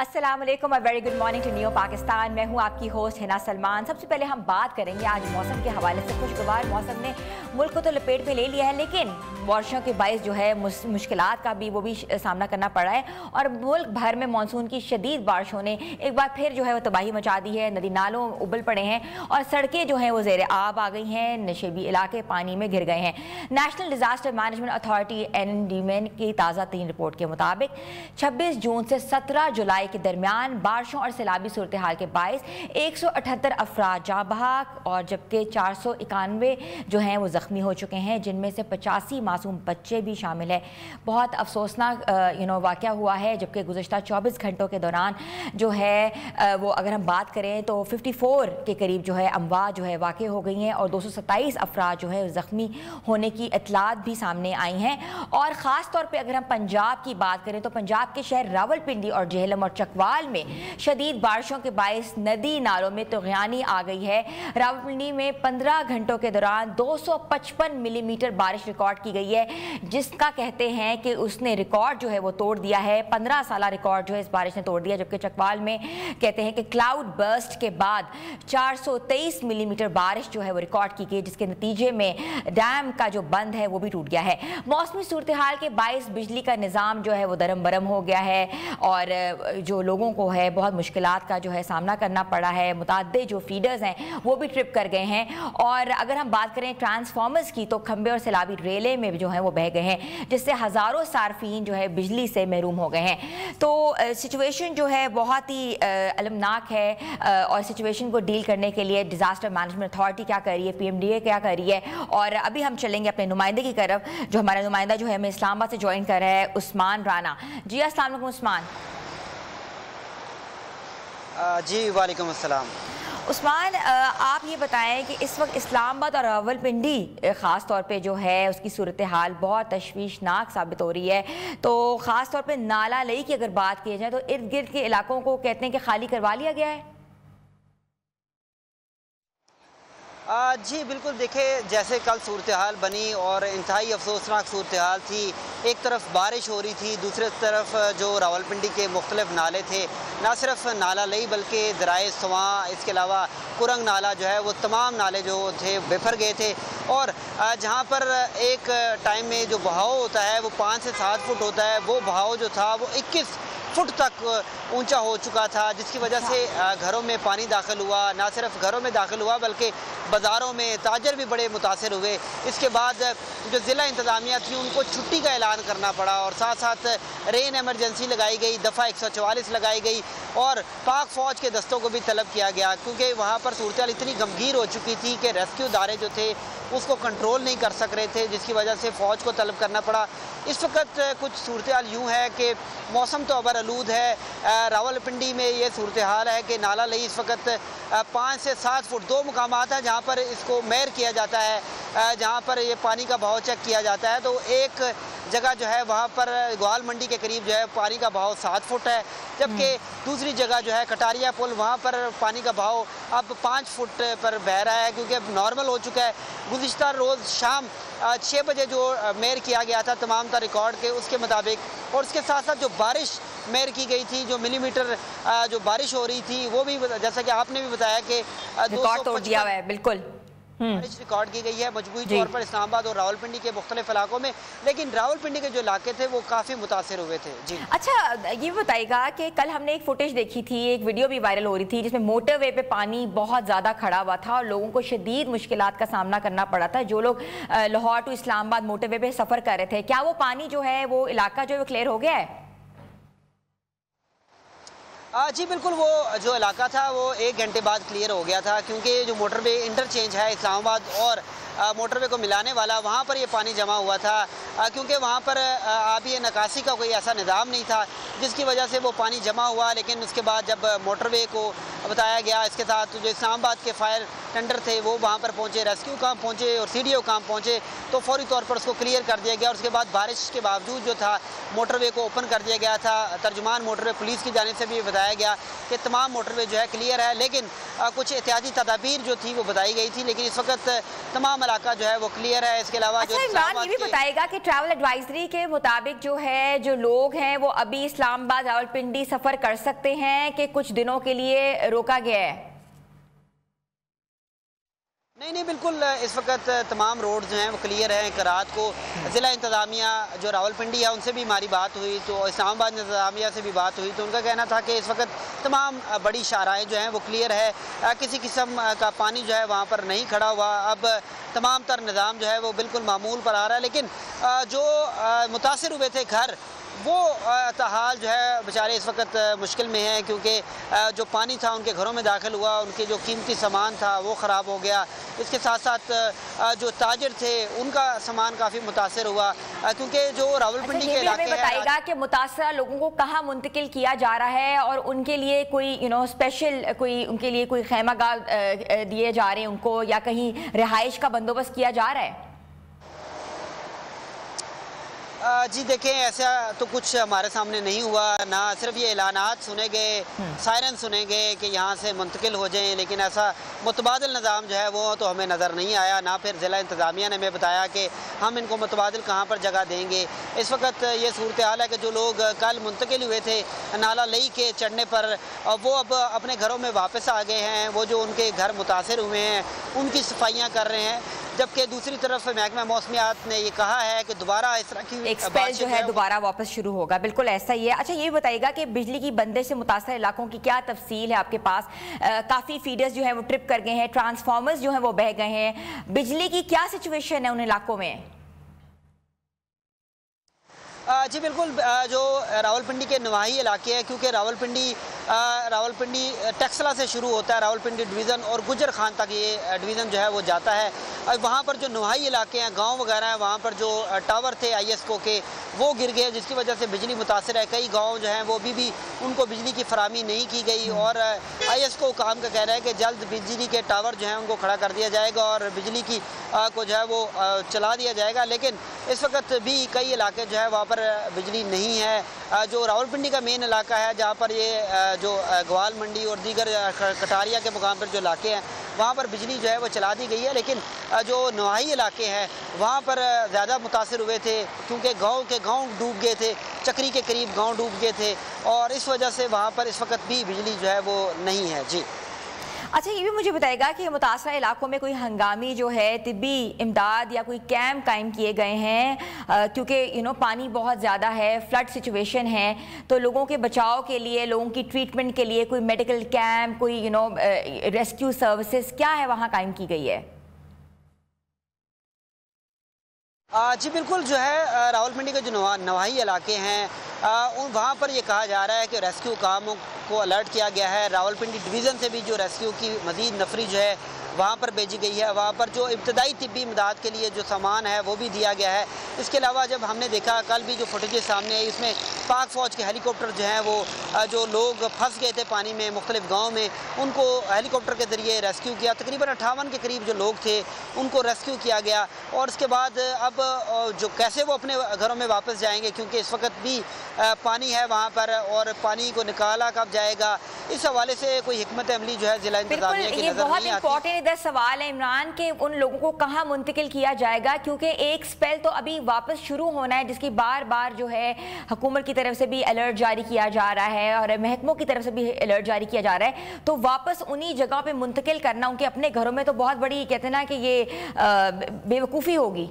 अस्सलाम वालेकुम और very good morning to new Pakistan. मैं हूं आपकी होस्ट हिना सलमान। सबसे पहले हम बात करेंगे आज मौसम के हवाले से। खुशगवार मौसम ने मुल्क को तो लपेट में ले लिया है, लेकिन बारिशों के बायस जो है मुश्किलात का भी सामना करना पड़ा है और मुल्क भर में मानसून की शदीद बारिशों ने एक बार फिर जो है वो तबाही मचा दी है। नदी नालों उबल पड़े हैं और सड़कें जो हैं वो ज़ेर आब आ गई हैं। नशेबी इलाके पानी में घिर गए हैं। National disaster management authority NDMA की ताज़ा तीन रिपोर्ट के मुताबिक 26 जून से 17 जुलाई के दरमियान बारिशों और सैलाबी सूरत हाल के बायस 178 अफराद जाँ बहक और जबकि 491 जो हैं वो ज़ख्मी हो चुके हैं, जिनमें से 85 मासूम बच्चे भी शामिल है। बहुत अफसोसनाक वाक़या हुआ है। जबकि गुज़श्ता 24 घंटों के दौरान जो है वो अगर हम बात करें तो 54 के करीब जो है अमवात जो है वाक़ हो गई हैं और 227 अफराद जो है ज़ख्मी होने की इतलात भी सामने आई हैं। और ख़ास तौर पर अगर हम पंजाब की बात करें तो पंजाब के शहर रावलपिंडी और जेहलम और चकवाल में शदीद बारिशों के बायस नदी नालों में तुग़यानी आ गई है। रावलपिंडी में 15 घंटों के दौरान 255 मिलीमीटर बारिश रिकॉर्ड की गई है, जिसका कहते हैं कि उसने रिकॉर्ड जो है वो तोड़ दिया है। 15 साला रिकॉर्ड जो है इस बारिश ने तोड़ दिया। जबकि चकवाल में कहते हैं कि क्लाउड बर्स्ट के बाद 423 मिलीमीटर बारिश जो है वो रिकॉर्ड की गई, जिसके नतीजे में डैम का जो बंद है वो भी टूट गया है। मौसमी सूरत हाल के बायस बिजली का निज़ाम जो है वो दरम बरम हो गया है और जो लोगों को है बहुत मुश्किलात का जो है सामना करना पड़ा है। मुताद्दे जो फीडर्स हैं वो भी ट्रिप कर गए हैं और अगर हम बात करें ट्रांसफार्मर्स की तो खंबे और सैलाबी रेले में जो है वो बह गए हैं, जिससे हज़ारों सार्फिन जो है बिजली से महरूम हो गए हैं। तो सिचुएशन जो है बहुत ही अलमनाक है और सिचुएशन को डील करने के लिए डिज़ास्टर मैनेजमेंट अथॉरिटी क्या कर रही है, PMDA क्या कर रही है। और अभी हम चलेंगे अपने नुमाइंदे की तरफ। जो हमारा नुमाइंदा जो है हमें इस्लामाबाद से ज्वाइन कर रहा है, उस्मान राना जी। अस्सलाम वालेकुम उस्मान। जी वालेकुम अस्सलाम। उस्मान, आप ये बताएं कि इस वक्त इस्लामाबाद और रावलपिंडी ख़ास तौर पे जो है उसकी सूरत हाल बहुत तशवीशनाक साबित हो रही है। तो ख़ास तौर पे नाला लई की अगर बात की जाए तो इर्द गिर्द के इलाकों को कहते हैं कि खाली करवा लिया गया है। जी बिल्कुल, देखिए जैसे कल सूरत हाल बनी और इंतहाई अफसोसनाक सूरत हाल थी। एक तरफ बारिश हो रही थी, दूसरी तरफ जो रावलपिंडी के मुख्तलिफ नाले थे, ना सिर्फ नाला लई बल्कि दराए सवां, इसके अलावा कुरंग नाला जो है वो तमाम नाले जो थे बिफर गए थे। और जहाँ पर एक टाइम में जो बहाव होता है वो 5 से 7 फुट होता है, वो बहाव जो था वो 21 फुट तक ऊंचा हो चुका था, जिसकी वजह से घरों में पानी दाखिल हुआ। ना सिर्फ घरों में दाखिल हुआ बल्कि बाज़ारों में ताजर भी बड़े मुतासर हुए। इसके बाद जो ज़िला इंतज़ामिया थी उनको छुट्टी का ऐलान करना पड़ा और साथ साथ रेन एमरजेंसी लगाई गई, दफ़ा 144 लगाई गई और पाक फ़ौज के दस्तों को भी तलब किया गया, क्योंकि वहाँ पर सूरत हाल इतनी गंभीर हो चुकी थी कि रेस्क्यू इदारे जो थे उसको कंट्रोल नहीं कर सक रहे थे, जिसकी वजह से फ़ौज को तलब करना पड़ा। इस वक्त कुछ सूरत हाल यूँ है कि मौसम तो अबर आलूद है। रावलपिंडी में ये सूरत हाल है कि नाला लई इस वक्त 5 से 7 फुट 2 मुकामात है जहाँ पर इसको मेयर किया जाता है, जहाँ पर ये पानी का बहाव चेक किया जाता है। तो एक जगह जो है वहाँ पर ग्वाल मंडी के करीब जो है पानी का बहाव 7 फुट है, जबकि दूसरी जगह जो है कटारिया पुल वहाँ पर पानी का बहाव अब 5 फुट पर बह रहा है, क्योंकि अब नॉर्मल हो चुका है। गुज़िश्ता रोज़ शाम 6 बजे जो मेयर किया गया था तमाम तर रिकॉर्ड के उसके मुताबिक, और उसके साथ साथ जो बारिश मेयर की गई थी, जो मिलीमीटर जो बारिश हो रही थी वो भी जैसा कि आपने भी बताया कि रिकॉर्ड तोड़ दिया हुआ है। बिल्कुल बारिश रिकॉर्ड की गई है मजबूरी तौर पर इस्लामाबाद और रावलपिंडी के मुख्तलिफ इलाकों में, लेकिन रावलपिंडी के जो इलाके थे वो काफ़ी मुतासर हुए थे। जी अच्छा, ये बताइएगा कि कल हमने एक फुटेज देखी थी, एक वीडियो भी वायरल हो रही थी, जिसमें मोटरवे पे पानी बहुत ज़्यादा खड़ा हुआ था और लोगों को शदीद मुश्किलात का सामना करना पड़ा था। जो लोग लाहौर टू इस्लामाबाद मोटरवे पे सफ़र कर रहे थे, क्या वो पानी जो है वो इलाका जो है वो क्लियर हो गया है? जी बिल्कुल, वो जो इलाका था वो 1 घंटे बाद क्लियर हो गया था, क्योंकि जो मोटरवे इंटरचेंज है इस्लामाबाद और मोटरवे को मिलाने वाला, वहाँ पर ये पानी जमा हुआ था, क्योंकि वहाँ पर आबी निकासी का कोई ऐसा निज़ाम नहीं था, जिसकी वजह से वो पानी जमा हुआ। लेकिन उसके बाद जब मोटरवे को बताया गया, इसके साथ जो इस्लामाबाद के फायर टेंडर थे वो वहाँ पर पहुँचे, रेस्क्यू काम पहुँचे और CDO काम पहुँचे, तो फौरी तौर पर उसको क्लियर कर दिया गया। और उसके बाद बारिश के बावजूद जो था मोटरवे को ओपन कर दिया गया था। तर्जुमान मोटरवे पुलिस की जानिब से भी बताया गया कि तमाम मोटरवे जो है क्लियर है, लेकिन कुछ एहतियाती तदाबीर जो थी वो बताई गई थी, लेकिन इस वक्त तमाम इलाका जो है वो क्लियर है। इसके अलावा अच्छा, इमरान ये भी बताएगा कि ट्रैवल एडवाइजरी के मुताबिक जो है जो लोग हैं वो अभी इस्लामाबाद रावलपिंडी सफ़र कर सकते हैं कि कुछ दिनों के लिए रोका गया है? नहीं, बिल्कुल इस वक्त तमाम रोड जो हैं वो क्लियर हैं। रात को ज़िला इंतज़ामिया जो रावलपिंडी है उनसे भी हमारी बात हुई, तो इस्लामाबाद इंतज़ामिया से भी बात हुई, तो उनका कहना था कि इस वक्त तमाम बड़ी शाहराहें जो हैं वो क्लियर है, किसी किस्म का पानी जो है वहाँ पर नहीं खड़ा हुआ। अब तमाम तर निज़ाम जो है वो बिल्कुल मामूल पर आ रहा है, लेकिन जो मुतासिर हुए थे घर वो हाल जो है बेचारे इस वक्त मुश्किल में हैं, क्योंकि जो पानी था उनके घरों में दाखिल हुआ, उनके जो कीमती सामान था वो ख़राब हो गया। इसके साथ साथ जो ताजिर थे उनका सामान काफ़ी मुतासर हुआ, क्योंकि जो रावलपिंडी के इलाके हैं। बताएगा कि मुतासरा लोगों को कहाँ मुंतकिल किया जा रहा है और उनके लिए कोई स्पेशल उनके लिए कोई खैमागाह दिए जा रहे हैं उनको, या कहीं रिहाइश का बंदोबस्त किया जा रहा है? जी देखें, ऐसा तो कुछ हमारे सामने नहीं हुआ, ना सिर्फ ये ऐलानात सुने गए, सायरन सुने गए कि यहाँ से मुंतकिल हो जाएं, लेकिन ऐसा मुतबादिल निज़ाम जो है वो तो हमें नज़र नहीं आया। ना फिर ज़िला इंतज़ामिया ने हमें बताया कि हम इनको मुतबादिल कहाँ पर जगह देंगे। इस वक्त ये सूरत हाल है कि जो लोग कल मुंतकिल हुए थे नाला लई के चढ़ने पर, वो अब अपने घरों में वापस आ गए हैं। वो जो उनके घर मुतासर हुए हैं उनकी सफाइयाँ कर रहे हैं, जबकि दूसरी तरफ महकमा मौसमियात ने ये कहा है कि दोबारा इस तरह की एक स्पेल जो है दोबारा वापस शुरू होगा। बिल्कुल ऐसा ही है। अच्छा, ये बताइएगा कि बिजली की बंदिश से मुतासर इलाकों की क्या तफसील है आपके पास? काफ़ी फीडर्स जो है वो ट्रिप कर गए हैं, ट्रांसफार्मर्स जो है वो बह गए हैं, बिजली की क्या सिचुएशन है उन इलाकों में? जी बिल्कुल, जो रावलपिंडी के नवाही इलाके हैं, क्योंकि रावलपिंडी टेक्सला से शुरू होता है, रावलपिंडी डिवीज़न और गुजर खान तक ये डिवीज़न जो है वो जाता है। वहाँ पर जो नवाही इलाके हैं, गांव वगैरह हैं, वहाँ पर जो टावर थे ISCO के वो गिर गए, जिसकी वजह से बिजली मुतासर है। कई गांव जो हैं वो भी उनको बिजली की फराहमी नहीं की गई, और ISCO काम का कहना है कि जल्द बिजली के टावर जो हैं उनको खड़ा कर दिया जाएगा और बिजली की को जो है वो चला दिया जाएगा। लेकिन इस वक्त भी कई इलाके जो है वहाँ पर बिजली नहीं है। जो रावलपिंडी का मेन इलाका है, जहाँ पर ये जो ग्वाल मंडी और दीगर कटारिया के मुकाम पर जो इलाके हैं वहाँ पर बिजली जो है वो चला दी गई है, लेकिन जो नवाही इलाके हैं वहाँ पर ज़्यादा मुतासर हुए थे, क्योंकि गांव डूब गए थे, चक्री के करीब गांव डूब गए थे, और इस वजह से वहाँ पर इस वक्त भी बिजली जो है वो नहीं है। जी अच्छा, ये भी मुझे बताएगा कि मुतासरा इलाकों में कोई हंगामी जो है तिब्बी इमदाद या कोई कैंप कायम किए गए हैं, क्योंकि पानी बहुत ज़्यादा है, फ्लड सिचुएशन है, तो लोगों के बचाव के लिए, लोगों की ट्रीटमेंट के लिए कोई मेडिकल कैंप, कोई रेस्क्यू सर्विसेज क्या है वहाँ कायम की गई है? जी बिल्कुल, जो है रावलपिंडी के जो नवाही इलाके हैं वहाँ पर ये कहा जा रहा है कि रेस्क्यू कामों को अलर्ट किया गया है। रावलपिंडी डिवीज़न से भी जो रेस्क्यू की मज़ीद नफरी जो है वहाँ पर भेजी गई है। वहाँ पर जो इब्तदाई तिब्बी इमदाद के लिए जो सामान है वो भी दिया गया है। इसके अलावा जब हमने देखा कल भी जो फुटेजेस सामने आई, उसमें पाक फ़ौज के हेलीकॉप्टर जो हैं वो जो लोग फंस गए थे पानी में मुख्तलिफ गाँव में, उनको हेलीकॉप्टर के ज़रिए रेस्क्यू किया। तकरीबन 58 के करीब जो लोग थे उनको रेस्क्यू किया गया, और उसके बाद अब जो कैसे वो अपने घरों में वापस जाएंगे, क्योंकि इस वक्त भी पानी है वहाँ पर, और पानी को निकाला कब जाएगा, इस हवाले से कोई हिकमत अमली जो है ज़िला इंतज़ामिया की नज़र नहीं आती। इधर सवाल है इमरान कि उन लोगों को कहाँ मुंतकिल किया जाएगा, क्योंकि एक स्पेल तो अभी वापस शुरू होना है, जिसकी बार बार जो है हुकूमत की तरफ से भी अलर्ट जारी किया जा रहा है और महकमों की तरफ से भी अलर्ट जारी किया जा रहा है, तो वापस उन्हीं जगह पे मुंतकिल करना उनके अपने घरों में तो बहुत बड़ी, कहते हैं ना कि ये बेवकूफ़ी होगी।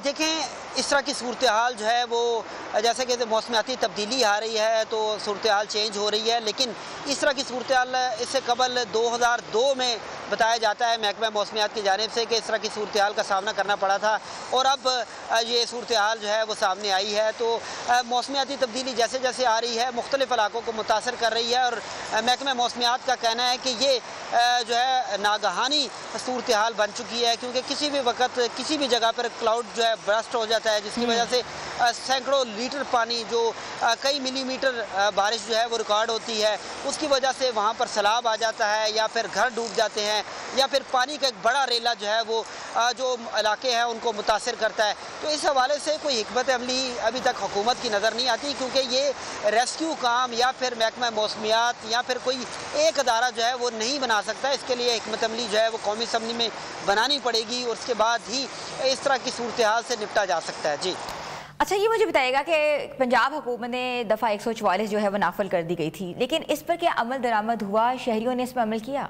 देखें, इस तरह की सूरत हाल जो है वो जैसे कि मौसमियाती तब्दीली आ रही है तो सूरत हाल चेंज हो रही है, लेकिन इस तरह की सूरत हाल इससे कबल 2002 में बताया जाता है महकमा मौसमियात की जानिब से कि इस तरह की सूरत-ए-हाल का सामना करना पड़ा था और अब ये सूरत-ए-हाल जो है वो सामने आई है। तो मौसमियाती तब्दीली जैसे जैसे आ रही है मुख्तलिफ इलाकों को मुतासर कर रही है और महकमा मौसमियात का कहना है कि ये जो है नागहानी सूरत-ए-हाल बन चुकी है, क्योंकि किसी भी वक्त किसी भी जगह पर क्लाउड जो है बर्स्ट हो जाता है, जिसकी वजह से सैकड़ों लीटर पानी जो कई मिलीमीटर बारिश जो है वो रिकॉर्ड होती है, उसकी वजह से वहाँ पर सैलाब आ जाता है या फिर घर डूब जाते हैं या फिर पानी का एक बड़ा रेला जो है वो जो इलाके हैं उनको मुतासर करता है। तो इस हवाले से कोई हिकमत अमली अभी तक हुकूमत की नज़र नहीं आती, क्योंकि ये रेस्क्यू काम या फिर महकमा मौसमियात या फिर कोई एक अदारा जो है वो नहीं बना सकता। इसके लिए हिकमत अमली जो है वो कौमी असम्बली में बनानी पड़ेगी और उसके बाद ही इस तरह की सूरत-ए-हाल से निपटा जा सकता है। जी अच्छा, ये मुझे बताइएगा कि पंजाब हुकूमत ने दफ़ा 144 जो है वो नाफल कर दी गई थी, लेकिन इस पर क्या अमल दरामद हुआ? शहरियों ने इस पर अमल किया?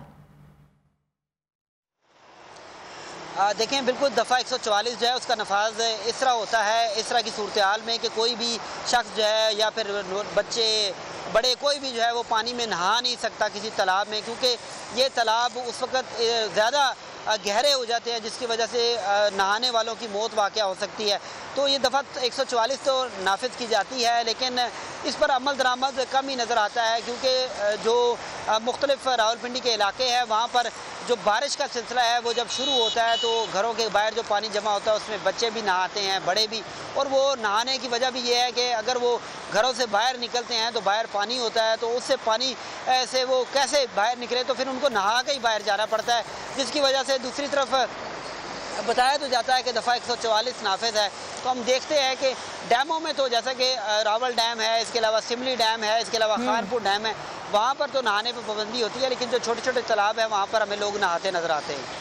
देखें, बिल्कुल दफ़ा 144 जो है उसका नफाज इस तरह होता है इस तरह की सूरत-ए-हाल में कि कोई भी शख्स जो है या फिर बच्चे बड़े कोई भी जो है वो पानी में नहा नहीं सकता किसी तालाब में, क्योंकि ये तालाब उस वक़्त ज़्यादा गहरे हो जाते हैं जिसकी वजह से नहाने वालों की मौत वाक़या हो सकती है। तो ये दफ़ा 144 तो नाफिज की जाती है, लेकिन इस पर अमल दरामद कम ही नज़र आता है, क्योंकि जो मुख्तलिफ रावलपिंडी के इलाके हैं वहाँ पर जो बारिश का सिलसिला है वो जब शुरू होता है तो घरों के बाहर जो पानी जमा होता है उसमें बच्चे भी नहाते हैं, बड़े भी, और वो नहाने की वजह भी ये है कि अगर वो घरों से बाहर निकलते हैं तो बाहर पानी होता है, तो उससे पानी से वो कैसे बाहर निकले, तो फिर उनको नहा के ही बाहर जाना पड़ता है, जिसकी वजह से दूसरी तरफ बताया तो जाता है कि दफ़ा 144 नाफिज है। तो हम देखते हैं कि डैमों में तो जैसा कि रावल डैम है, इसके अलावा सिमली डैम है, इसके अलावा खानपुर डैम है, वहाँ पर तो नहाने पर पाबंदी होती है, लेकिन जो छोटे छोटे तालाब हैं वहाँ पर हमें लोग नहाते नज़र आते हैं।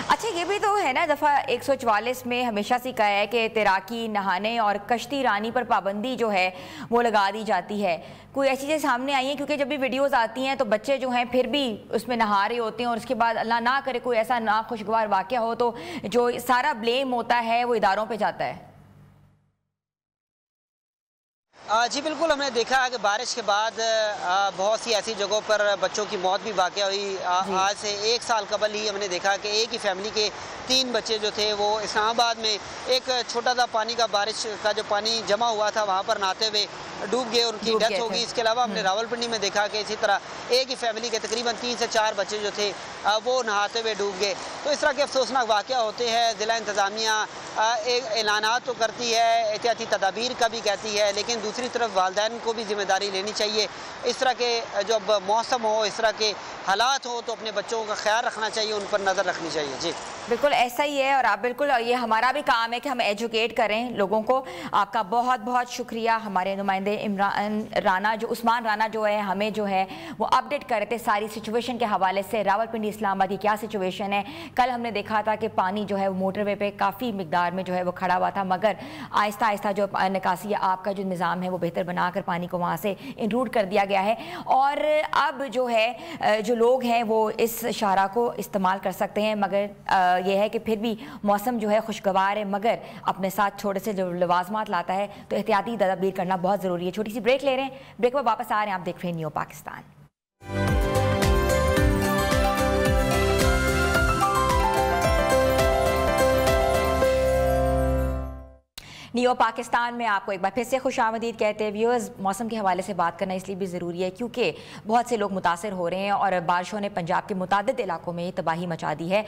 अच्छा, ये भी तो है ना, दफ़ा 144 में हमेशा से कहा है कि तैराकी, नहाने और कश्ती रानी पर पाबंदी जो है वो लगा दी जाती है। कोई ऐसी चीज़ें सामने आई हैं? क्योंकि जब भी वीडियोस आती हैं तो बच्चे जो हैं फिर भी उसमें नहा रहे होते हैं और उसके बाद अल्लाह ना करे कोई ऐसा नाखुशगवार वाक़या हो तो जो सारा ब्लेम होता है वो इदारों पर जाता है। जी बिल्कुल, हमने देखा है कि बारिश के बाद बहुत सी ऐसी जगहों पर बच्चों की मौत भी वाक़या हुई। आज से 1 साल कबल ही हमने देखा कि एक ही फैमिली के 3 बच्चे जो थे वो इस्लामाबाद में एक छोटा सा पानी का बारिश का जो पानी जमा हुआ था वहाँ पर नहाते हुए डूब गए, उनकी डेथ हो गई। इसके अलावा हमने रावलपिंडी में देखा कि इसी तरह एक ही फैमिली के तकरीबन 3 से 4 बच्चे जो थे वो नहाते हुए डूब गए। तो इस तरह के अफसोसनाक वाक़या होते हैं। ज़िला इंतज़ामिया ऐलानात तो करती है, एहतियाती तदाबीर का भी कहती है, लेकिन दूसरी तरफ वालिदैन को भी ज़िम्मेदारी लेनी चाहिए। इस तरह के जब मौसम हो, इस तरह के हालात हो, तो अपने बच्चों का ख्याल रखना चाहिए, उन पर नज़र रखनी चाहिए। जी बिल्कुल ऐसा ही है, और आप बिल्कुल, ये हमारा भी काम है कि हम एजुकेट करें लोगों को। आपका बहुत बहुत शुक्रिया। हमारे नुमाइंदे इमरान राना जो उस्मान राना जो है हमें जो है वो अपडेट कर रहे थे सारी सिचुएशन के हवाले से, रावलपिंडी इस्लामाबाद की क्या सिचुएशन है। कल हमने देखा था कि पानी जो है वो मोटरवे पे काफ़ी मिकदार में जो है वो खड़ा हुआ था, मगर आहिस्ता आहिस्ता जो निकासी आपका जो निज़ाम है वो बेहतर बनाकर पानी को वहाँ से इनरूट कर दिया गया है, और अब जो है जो लोग हैं वो इस शाहरा को इस्तेमाल कर सकते हैं। मगर ये है कि फिर भी मौसम जो है खुशगवार है, मगर अपने साथ छोटे से जो लवाजमात लाता है, तो एहतियाती तदबीर करना बहुत ज़रूरी है। छोटी सी ब्रेक ले रहे हैं, ब्रेक में वापस आ रहे हैं। आप देख रहे हैं नियो पाकिस्तान। नियो पाकिस्तान में आपको एक बार फिर से खुशामदीद कहते हैं। व्यूअर्स, मौसम के हवाले से बात करना इसलिए भी ज़रूरी है क्योंकि बहुत से लोग मुतासर हो रहे हैं और बारिशों ने पंजाब के मुतादिद इलाकों में तबाही मचा दी है।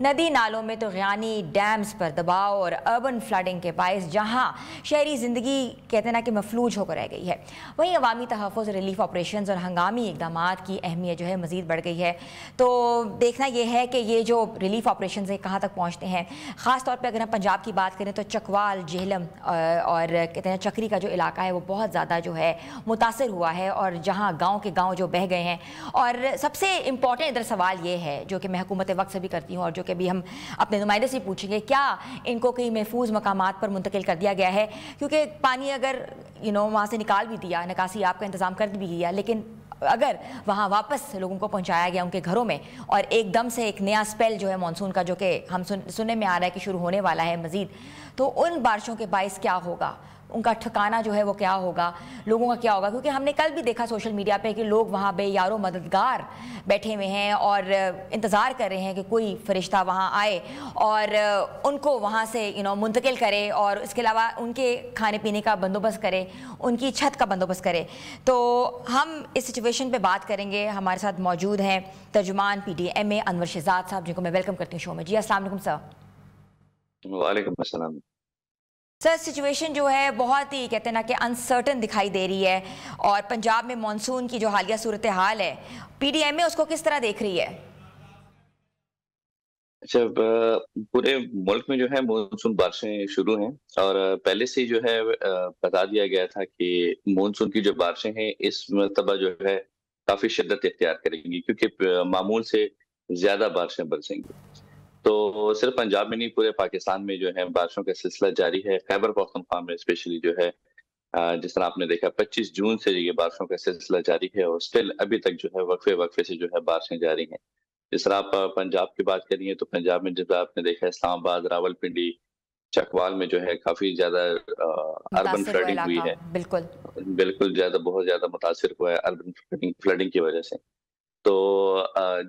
नदी नालों में तो ग़ियानी डैम्स पर दबाव और अर्बन फ्लडिंग के बायस जहाँ शहरी ज़िंदगी कहते हैं ना कि मफलूज होकर रह गई है, वहीं अवामी तहफ़्फ़ुज़, रिलीफ ऑपरेशन और हंगामी इक़दाम की अहमियत जो है मज़ीद बढ़ गई है। तो देखना यह है कि ये जो रिलीफ ऑपरेशन है कहाँ तक पहुँचते हैं। ख़ास तौर पर अगर हम पंजाब की बात करें तो चकवाल, जेहलम और कहते हैं चक्री का जो इलाका है वो बहुत ज़्यादा जो है मुतासर हुआ है, और जहाँ गांव के गांव जो बह गए हैं। और सबसे इम्पॉर्टेंट इधर सवाल ये है जो कि मैं हुकूमत वक्त से भी करती हूँ और जो कि भी हम अपने नुमाइंदे से पूछेंगे, क्या इनको कई महफूज मकामात पर मुंतकिल कर दिया गया है? क्योंकि पानी अगर वहाँ से निकाल भी दिया, निकासी आपका इंतज़ाम कर भी दिया, लेकिन अगर वहाँ वापस लोगों को पहुँचाया गया उनके घरों में और एकदम से एक नया स्पेल जो है मानसून का, जो कि हम सुनने में आ रहा है कि शुरू होने वाला है मज़ीद, तो उन बारिशों के बायस क्या होगा? ان کا ٹھکانہ جو ہے وہ کیا ہوگا, لوگوں کا کیا ہوگا, کیونکہ ہم نے کل بھی دیکھا سوشل میڈیا پہ کہ لوگ وہاں بے یار و مددگار بیٹھے ہوئے ہیں اور انتظار کر رہے ہیں کہ کوئی فرشتہ وہاں آئے اور ان کو وہاں سے منتقل کرے اور اس کے علاوہ ان کے کھانے پینے کا بندوبست کرے, ان کی چھت کا بندوبست کرے. تو ہم اس سچویشن پہ بات کریں گے. ہمارے ساتھ موجود ہیں ترجمان پی ڈی ایم اے انور شہزاد صاحب, جن کو میں ویلکم کرتی ہوں شو میں. جی السلام علیکم سر. وعلیکم السلام. سر سچویشن جو ہے بہت ہی کہتے ہیں نا کہ انسرٹن دکھائی دے رہی ہے, اور پنجاب میں مانسون کی جو حالیہ صورتحال ہے, پی ڈی ایم اے اس کو کس طرح دیکھ رہی ہے؟ اچھا, پورے ملک میں جو ہے مونسون بارشیں شروع ہیں, اور پہلے سے جو ہے بتا دیا گیا تھا کہ مونسون کی جو بارشیں ہیں اس مرتبہ جو ہے کافی شدت اختیار کریں گی, کیونکہ معمول سے زیادہ بارشیں برسیں گی. تو صرف پنجاب میں نہیں, پورے پاکستان میں جو ہے بارشوں کا سلسلہ جاری ہے. خیبر پختونخوا میں اسپیشلی جو ہے جس طرح آپ نے دیکھا 25 جون سے یہ بارشوں کا سلسلہ جاری ہے, اور اسٹل ابھی تک جو ہے وقفے سے جو ہے بارشیں جاری ہیں. جس طرح آپ پنجاب کی بات کریے تو پنجاب میں جب آپ نے دیکھا اسلام آباد, راول پنڈی, چکوال میں جو ہے کافی زیادہ اربن متاثر ہوا فلڈنگ ہوئی علاقہ, ہے. بالکل بہت زیادہ متاثر ہوا ہے اربن فلڈنگ کی وجہ سے. تو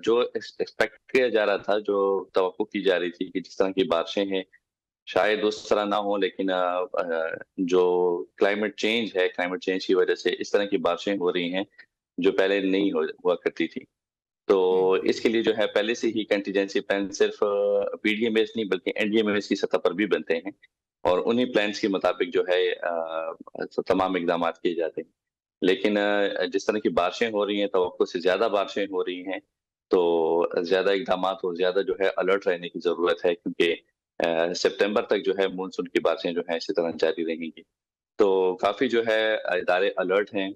جو ایکسپیکٹ کیا جا رہا تھا, جو توقع کی جا رہی تھی کہ جس طرح کی بارشیں ہیں شاید اس طرح نہ ہو, لیکن جو کلائمیٹ چینج ہے, کلائمیٹ چینج کی وجہ سے اس طرح کی بارشیں ہو رہی ہیں جو پہلے نہیں ہوا کرتی تھی. تو اس کے لیے جو ہے پہلے سے ہی کنٹیجنسی پلان صرف پی ڈی ایم ایس نہیں بلکہ این ڈی ایم ایس کی سطح پر بھی بنتے ہیں, اور انہی پلانس کے مطابق جو ہے تمام اقدامات کیے جاتے ہیں. لیکن جس طرح کی بارشیں ہو رہی ہیں, توقع سے زیادہ بارشیں ہو رہی ہیں, تو زیادہ اقدامات اور زیادہ جو ہے الرٹ رہنے کی ضرورت ہے, کیونکہ سپتمبر تک جو ہے مونسون کی بارشیں جو ہیں اسی طرح جاری رہیں گی. تو کافی جو ہے ادارے الرٹ ہیں,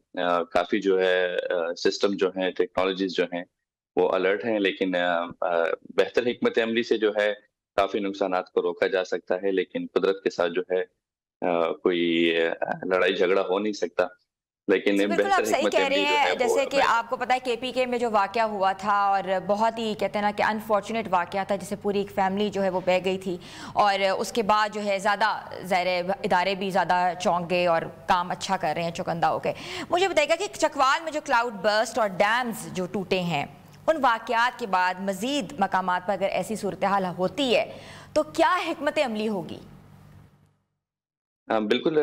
کافی جو ہے سسٹم جو ہیں, ٹیکنالوجیز جو ہیں وہ الرٹ ہیں, لیکن بہتر حکمت عملی سے جو ہے کافی نقصانات کو روکا جا سکتا ہے. لیکن قدرت کے ساتھ جو ہے کوئی لڑائی جھگڑا ہو نہیں سکتا, لیکن بالکل آپ بہتر صحیح حکمت کہہ عملی رہے جو ہے ہیں. وہ جیسے کہ آپ کو پتا ہے کے پی کے میں جو واقعہ ہوا تھا, اور بہت ہی کہتے ہیں نا کہ انفارچونیٹ واقعہ تھا, جسے پوری ایک فیملی جو ہے وہ بہہ گئی تھی, اور اس کے بعد جو ہے زیادہ ظاہر ادارے بھی زیادہ چونک گئے اور کام اچھا کر رہے ہیں, چوکندہ ہو گئے. مجھے بتائیے گا کہ چکوال میں جو کلاؤڈ برسٹ اور ڈیمز جو ٹوٹے ہیں, ان واقعات کے بعد مزید مقامات پر اگر ایسی صورتحال ہوتی ہے تو کیا حکمت عملی ہوگی؟ بالکل,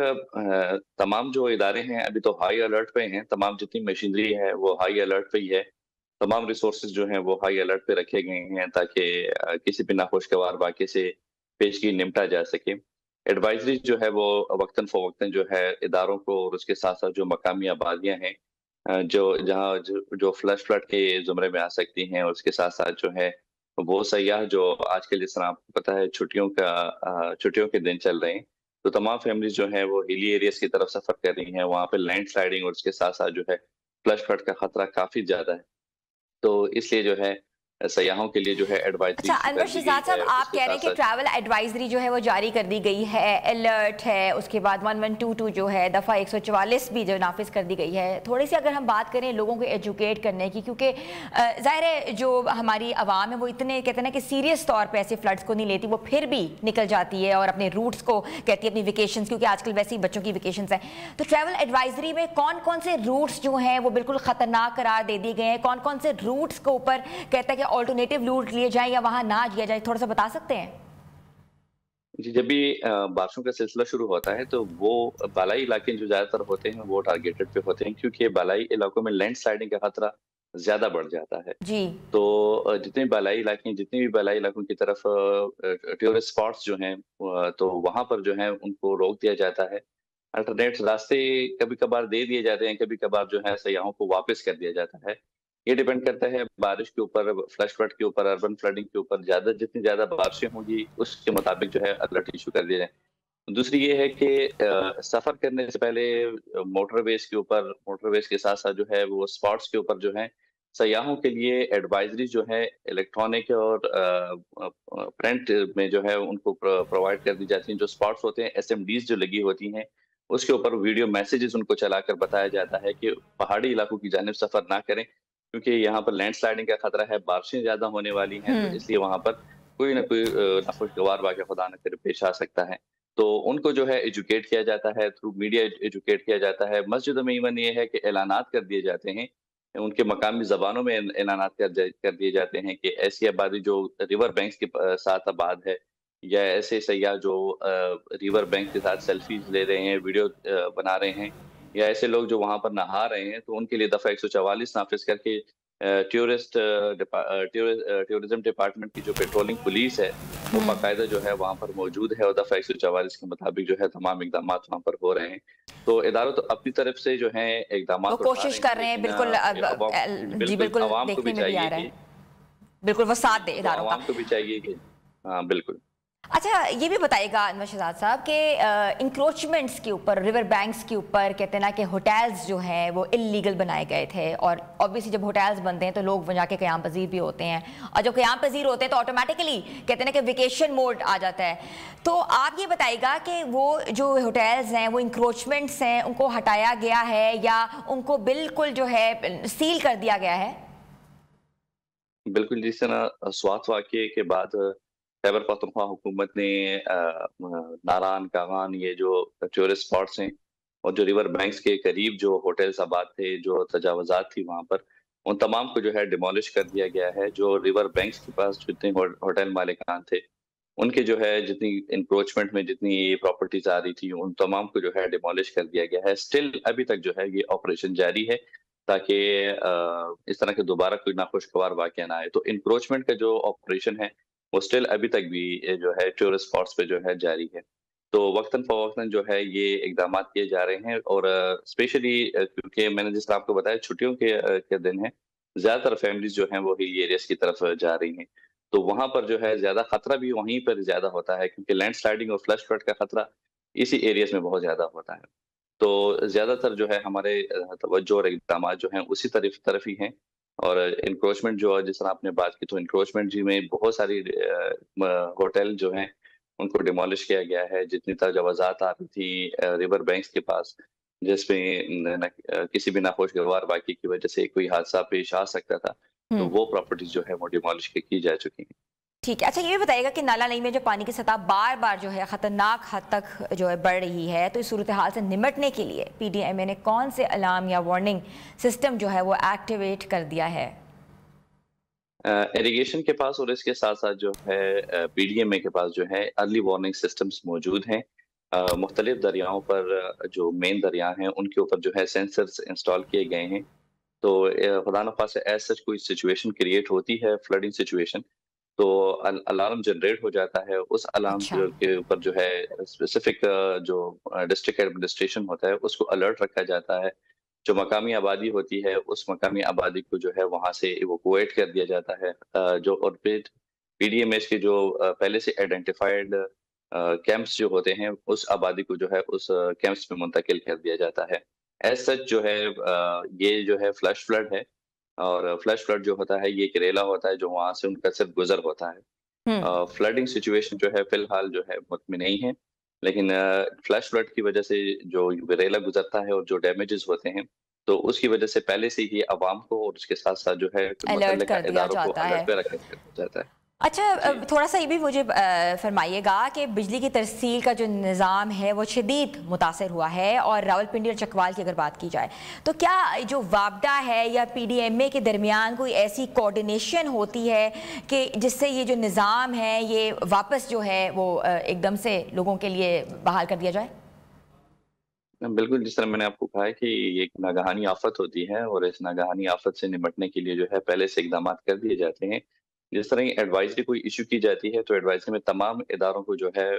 تمام جو ادارے ہیں ابھی تو ہائی الرٹ پہ ہیں, تمام جتنی مشینری ہے وہ ہائی الرٹ پہ ہی ہے, تمام ریسورسز جو ہیں وہ ہائی الرٹ پہ رکھے گئے ہیں تاکہ کسی بھی ناخوشگوار واقعے سے پیشگی نمٹا جا سکے. ایڈوائزری جو ہے وہ وقتاً فوقتاً جو ہے اداروں کو اور اس کے ساتھ ساتھ جو مقامی آبادیاں ہیں جہاں جو فلڈ کے زمرے میں آ سکتی ہیں, اور اس کے ساتھ ساتھ جو ہے وہ سیاح جو آج کل جس طرح آپ کو پتا ہے چھٹیوں کے دن چل رہے ہیں, تو تمام فیملیز جو ہیں وہ ہلی ایریاز کی طرف سفر کر رہی ہیں. وہاں پہ لینڈ سلائڈنگ اور اس کے ساتھ ساتھ جو ہے فلڈ کا خطرہ کافی زیادہ ہے, تو اس لیے جو ہے سیاحوں کے لیے جو ہے ایڈوائزری اچھا انور شہزاد صاحب, آپ کہہ رہے ہیں کہ ٹریول ایڈوائزری جو ہے وہ جاری کر دی گئی ہے, الرٹ ہے, اس کے بعد 1122 جو ہے دفعہ 144 بھی جو نافذ کر دی گئی ہے. تھوڑی سی اگر ہم بات کریں لوگوں کو ایجوکیٹ کرنے کی, کیونکہ ظاہر ہے جو ہماری عوام ہے وہ اتنے کہتے ہیں نا کہ سیریس طور پہ ایسے فلڈس کو نہیں لیتی, وہ پھر بھی نکل جاتی ہے اور اپنے روٹس کو کہتی ہے, اپنی ویکیشنز, کیونکہ آج کل ویسے ہی بچوں کی ویکیشنز ہیں. تو ٹریول ایڈوائزری میں کون کون سے روٹس جو ہیں وہ بالکل خطرناک قرار دے دیے گئے ہیں, کون کون سے روٹس کے اوپر کہتا ہے کہ آلٹرنیٹیو روٹ لیے جائیں یا وہاں نہ لیا جائے, تھوڑا سا بتا سکتے ہیں؟ جی, جب بھی بارشوں کا سلسلہ شروع ہوتا ہے تو وہ بالائی علاقے جو زیادہ تر ہوتے ہیں وہ ٹارگیٹڈ پہ ہوتے ہیں, کیونکہ بالائی علاقوں میں لینڈ سلائڈنگ کا خطرہ زیادہ بڑھ جاتا ہے. جی, تو جتنے بھی بالائی علاقوں کی طرف ٹورسٹ اسپاٹس جو ہیں تو وہاں پر جو ہے ان کو روک دیا جاتا ہے. الٹرنیٹ راستے کبھی کبھار دے دیے جاتے ہیں, کبھی کبھار جو ہے سیاحوں کو واپس کر دیا جاتا ہے. یہ ڈیپینڈ کرتا ہے بارش کے اوپر, فلش فلڈ کے اوپر, اربن فلڈنگ کے اوپر. جتنی زیادہ بارشیں ہوں گی اس کے مطابق جو ہے الرٹ ایشو کر دیا جائے. دوسری یہ ہے کہ سفر کرنے سے پہلے موٹر ویز کے ساتھ ساتھ جو ہے وہ اسپاٹس کے اوپر جو ہے سیاحوں کے لیے ایڈوائزری جو ہے الیکٹرانک اور پرنٹ میں جو ہے ان کو پرووائڈ کر دی جاتی ہیں. جو اسپاٹس ہوتے ہیں ایس ایم ڈیز جو لگی ہوتی ہیں اس کے اوپر ویڈیو میسیجز ان کو چلا کر بتایا جاتا ہے کہ پہاڑی علاقوں کی جانب سفر نہ کریں, کیونکہ یہاں پر لینڈ سلائڈنگ کا خطرہ ہے, بارشیں زیادہ ہونے والی ہیں, تو اس لیے وہاں پر کوئی نہ کوئی ناخوشگوار واقعہ خدا نہ کرے پیش آ سکتا ہے. تو ان کو جو ہے ایجوکیٹ کیا جاتا ہے، تھرو میڈیا ایجوکیٹ کیا جاتا ہے. مسجدوں میں ایون یہ ہے کہ اعلانات کر دیے جاتے ہیں، ان کے مقامی زبانوں میں اعلانات کر دیے جاتے ہیں کہ ایسی آبادی جو ریور بینکس کے ساتھ آباد ہے، یا ایسے سیاح جو ریور بینک کے ساتھ سیلفیز لے رہے ہیں، ویڈیو بنا رہے ہیں، یا ایسے لوگ جو وہاں پر نہا رہے ہیں، تو ان کے لیے دفعہ 144 نافذ کر کے ٹورزم ڈپارٹمنٹ کی جو پیٹرولنگ پولیس ہے وہ باقاعدہ جو ہے وہاں پر موجود ہے، اور دفعہ 144 کے مطابق جو ہے تمام اقدامات وہاں پر ہو رہے ہیں. تو اداروں تو اپنی طرف سے جو ہیں وہ اقدامات اٹھا کوشش رہے کر ہیں، رہے ہیں، لیکن بالکل جی بالکل بالکل عوام کو بھی دیکھنے میں بھی آ چاہیے رہا کہ ہے، بالکل وہ ساتھ دے تو اداروں کا. عوام کو بھی چاہیے کہ ہاں بالکل. اچھا یہ بھی بتائیے گا انور شہزاد صاحب کہ انکروچمنٹس کے اوپر، ریور بینکس کے اوپر کہتے ہیں نا کہ ہوٹلز جو ہیں وہ انلیگل بنائے گئے تھے، اور اوبیسلی جب ہوٹلز بنتے ہیں تو لوگ وہاں کے قیام پذیر بھی ہوتے ہیں، اور جب قیام پذیر ہوتے ہیں تو آٹومیٹکلی کہتے ہیں نا کہ ویکیشن موڈ آ جاتا ہے. تو آپ یہ بتائیے گا کہ وہ جو ہوٹلز ہیں وہ انکروچمنٹس ہیں ان کو ہٹایا گیا ہے یا ان کو بالکل جو ہے سیل کر دیا گیا ہے؟ بالکل جس طرح سوات واقعے کے بعد خیبر پختونخوا حکومت نے ناران کاغان یہ جو ٹورسٹ اسپاٹس ہیں اور جو ریور بینکس کے قریب جو ہوٹلز آباد تھے، جو تجاوزات تھی وہاں پر، ان تمام کو جو ہے ڈیمولش کر دیا گیا ہے. جو ریور بینکس کے پاس جتنے ہوٹل مالکان تھے، ان کے جو ہے جتنی انکروچمنٹ میں جتنی پراپرٹیز آ رہی تھی، ان تمام کو جو ہے ڈیمولش کر دیا گیا ہے. اسٹل ابھی تک جو ہے یہ آپریشن جاری ہے تاکہ اس طرح کے دوبارہ کوئی ناخوشگوار واقعہ نہ آئے. تو انکروچمنٹ کا جو آپریشن ہے وہ اسٹل ابھی تک بھی جو ہے ٹورسٹ اسپاٹس پہ جو ہے جاری ہے. تو وقتاً فوقتاً جو ہے یہ اقدامات کیے جا رہے ہیں، اور اسپیشلی کیونکہ میں نے جس طرح آپ کو بتایا چھٹیوں کے دن ہیں، زیادہ تر فیملیز جو ہیں وہ ہل ایریاز کی طرف جا رہی ہیں. تو وہاں پر جو ہے زیادہ خطرہ بھی وہیں پر زیادہ ہوتا ہے، کیونکہ لینڈ سلائڈنگ اور فلش فلڈ کا خطرہ اسی ایریاز میں بہت زیادہ ہوتا ہے. تو زیادہ تر جو ہے ہمارے توجہ اور اقدامات جو ہیں اسی طرف ہی ہیں. اور انکروچمنٹ جو جس طرح آپ نے بات کی، تو انکروچمنٹ جی میں بہت ساری ہوٹل جو ہیں ان کو ڈیمولش کیا گیا ہے. جتنی تجاوزات آ رہی تھی ریور بینکس کے پاس، جس میں کسی بھی ناخوشگوار واقعے کی وجہ سے کوئی حادثہ پیش آ سکتا تھا، تو وہ پراپرٹیز جو ہے وہ ڈیمولش کی جا چکی ہیں. ٹھیک ہے. اچھا یہ بھی بتائیے گا کہ نالا نئی میں جو پانی کی سطح بار بار جو ہے خطرناک حد تک جو ہے بڑھ رہی ہے، تو اس صورتحال سے نمٹنے کے لیے پی ڈی ایم اے نے کون سے الارم یا وارننگ سسٹم جو ہے وہ ایکٹیویٹ کر دیا ہے؟ ایریگیشن کے پاس اور اس کے ساتھ ساتھ جو ہے پی ڈی ایم اے کے پاس جو ہے ارلی وارننگ سسٹمز موجود ہیں. مختلف دریاؤں پر جو مین دریا ہیں ان کے اوپر جو ہے سینسرز انسٹال کیے گئے ہیں. تو خدا نخواستہ ایز سچ کوئی سچویشن کریٹ ہوتی ہے، فلڈنگ سچویشن، تو الارم جنریٹ ہو جاتا ہے. اس الارم اچھا. کے اوپر جو ہے اسپیسیفک جو ڈسٹرکٹ ایڈمنسٹریشن ہوتا ہے اس کو الرٹ رکھا جاتا ہے. جو مقامی آبادی ہوتی ہے اس مقامی آبادی کو جو ہے وہاں سے ایویکویٹ کر دیا جاتا ہے. جو اور پی ڈی ایم ایس کے جو پہلے سے آئیڈینٹیفائڈ کیمپس جو ہوتے ہیں اس آبادی کو جو ہے اس کیمپس میں منتقل کر دیا جاتا ہے. ایز سچ جو ہے یہ جو ہے فلش فلڈ ہے، اور فلش فلڈ جو ہوتا ہے یہ کریلا ہوتا ہے جو وہاں سے ان کا صرف گزر ہوتا ہے. فلڈنگ سچویشن جو ہے فی الحال جو ہے مطمئن نہیں ہے، لیکن فلش فلڈ کی وجہ سے جو ریلا گزرتا ہے اور جو ڈیمیجز ہوتے ہیں، تو اس کی وجہ سے پہلے سے ہی عوام کو اور اس کے ساتھ ساتھ جو ہے الرٹ متعلقہ کر دیا اداروں کو جاتا ہے. الرٹ پہ رکھا جاتا ہے. اچھا جی تھوڑا سا یہ بھی مجھے فرمائیے گا کہ بجلی کی ترسیل کا جو نظام ہے وہ شدید متاثر ہوا ہے، اور راولپنڈی اور چکوال کی اگر بات کی جائے تو کیا جو وابڈا ہے یا پی ڈی ایم اے کے درمیان کوئی ایسی کوارڈینیشن ہوتی ہے کہ جس سے یہ جو نظام ہے یہ واپس جو ہے وہ ایک دم سے لوگوں کے لیے بحال کر دیا جائے؟ بالکل جس طرح میں نے آپ کو کہا ہے کہ یہ ایک ناگہانی آفت ہوتی ہے، اور اس ناگہانی آفت سے نمٹنے کے لیے جو ہے پہلے سے اقدامات کر دیے جاتے ہیں. جس طرح ایڈوائزری کوئی ایشو کی جاتی ہے تو ایڈوائزری میں تمام اداروں کو جو ہے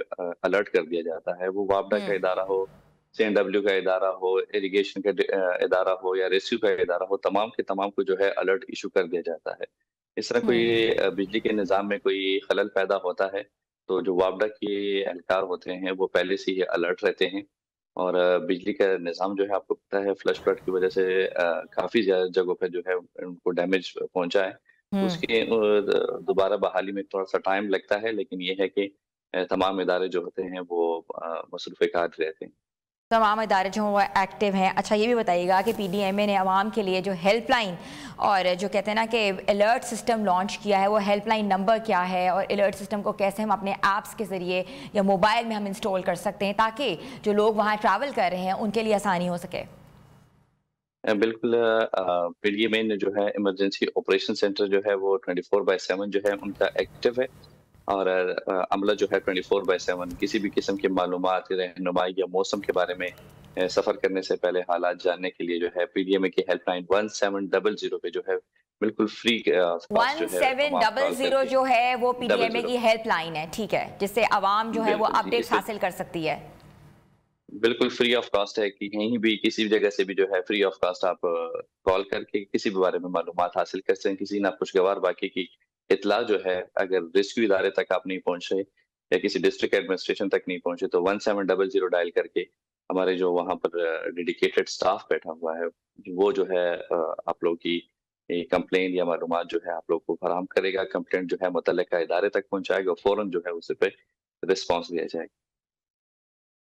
الرٹ کر دیا جاتا ہے. وہ وابڈا کا ادارہ ہو، سی این ڈبلیو کا ادارہ ہو، اریگیشن کا ادارہ ہو، یا ریسکیو کا ادارہ ہو، تمام کے تمام کو جو ہے الرٹ ایشو کر دیا جاتا ہے. اس طرح کوئی بجلی کے نظام میں کوئی خلل پیدا ہوتا ہے تو جو وابڈا کے اہلکار ہوتے ہیں وہ پہلے سے ہی الرٹ رہتے ہیں. اور بجلی کا نظام جو ہے آپ کو پتہ ہے فلش فلڈ کی وجہ سے کافی زیادہ جگہوں پہ جو ہے ان کو ڈیمیج پہنچا ہے. اس کے دوبارہ بحالی میں تھوڑا سا ٹائم لگتا ہے، لیکن یہ ہے کہ تمام ادارے جو ہوتے ہیں وہ مصروف کار رہتے ہیں. तमाम इदारे जो हैं वो एक्टिव हैं। अच्छा ये भी बताइएगा कि PDMA ने आवाम के लिए जो हेल्प लाइन और जो कहते हैं ना कि अलर्ट सिस्टम लॉन्च किया है, वो हेल्प लाइन नंबर क्या है और अलर्ट सिस्टम को कैसे हम अपने ऐप्स के ज़रिए या मोबाइल में हम इंस्टॉल कर सकते हैं ताकि जो लोग वहाँ ट्रैवल कर रहे हैं उनके लिए आसानी हो सके? बिल्कुल, PDMA ने जो है इमरजेंसी ऑपरेशन सेंटर जो है वो 24/7 जो है उनका एक्टिव है, और अमला जो है 24/7 किसी भी किस्म की मालूमात, रहनुमाई या मौसम के बारे में सफ़र करने से पहले हालात जानने के लिए जो है PDMA की हेल्पलाइन 1700 पे जो है बिल्कुल फ्री कॉस्ट जो है 1700 जो है वो PDMA 00 की हेल्पलाइन है, ठीक है, जिससे आवाम जो है वो बिल्कुल जी, अपडेट्स इससे हासिल कर सकती है। बिल्कुल फ्री ऑफ कॉस्ट है कि कहीं भी किसी भी जगह से भी जो है फ्री ऑफ कॉस्ट आप कॉल करके किसी भी बारे में मालूमात हासिल कर सकते हैं। किसी नाखुशगवार वाक़ये की इत्तला जो है अगर रेस्क्यू इदारे तक आप नहीं पहुँचे या किसी डिस्ट्रिक्ट एडमिनिस्ट्रेशन तक नहीं पहुँचे तो 1700 डायल करके हमारे जो वहाँ पर डेडिकेटेड स्टाफ बैठा हुआ है वो जो है आप लोगों की कंप्लेंट या मालूमात जो है आप लोग को फराहम करेगा। कंप्लेंट जो है मुतल्लिका इदारे तक पहुँचाएगा और फ़ौरन जो है उस पे रिस्पॉन्स दिया जाएगा।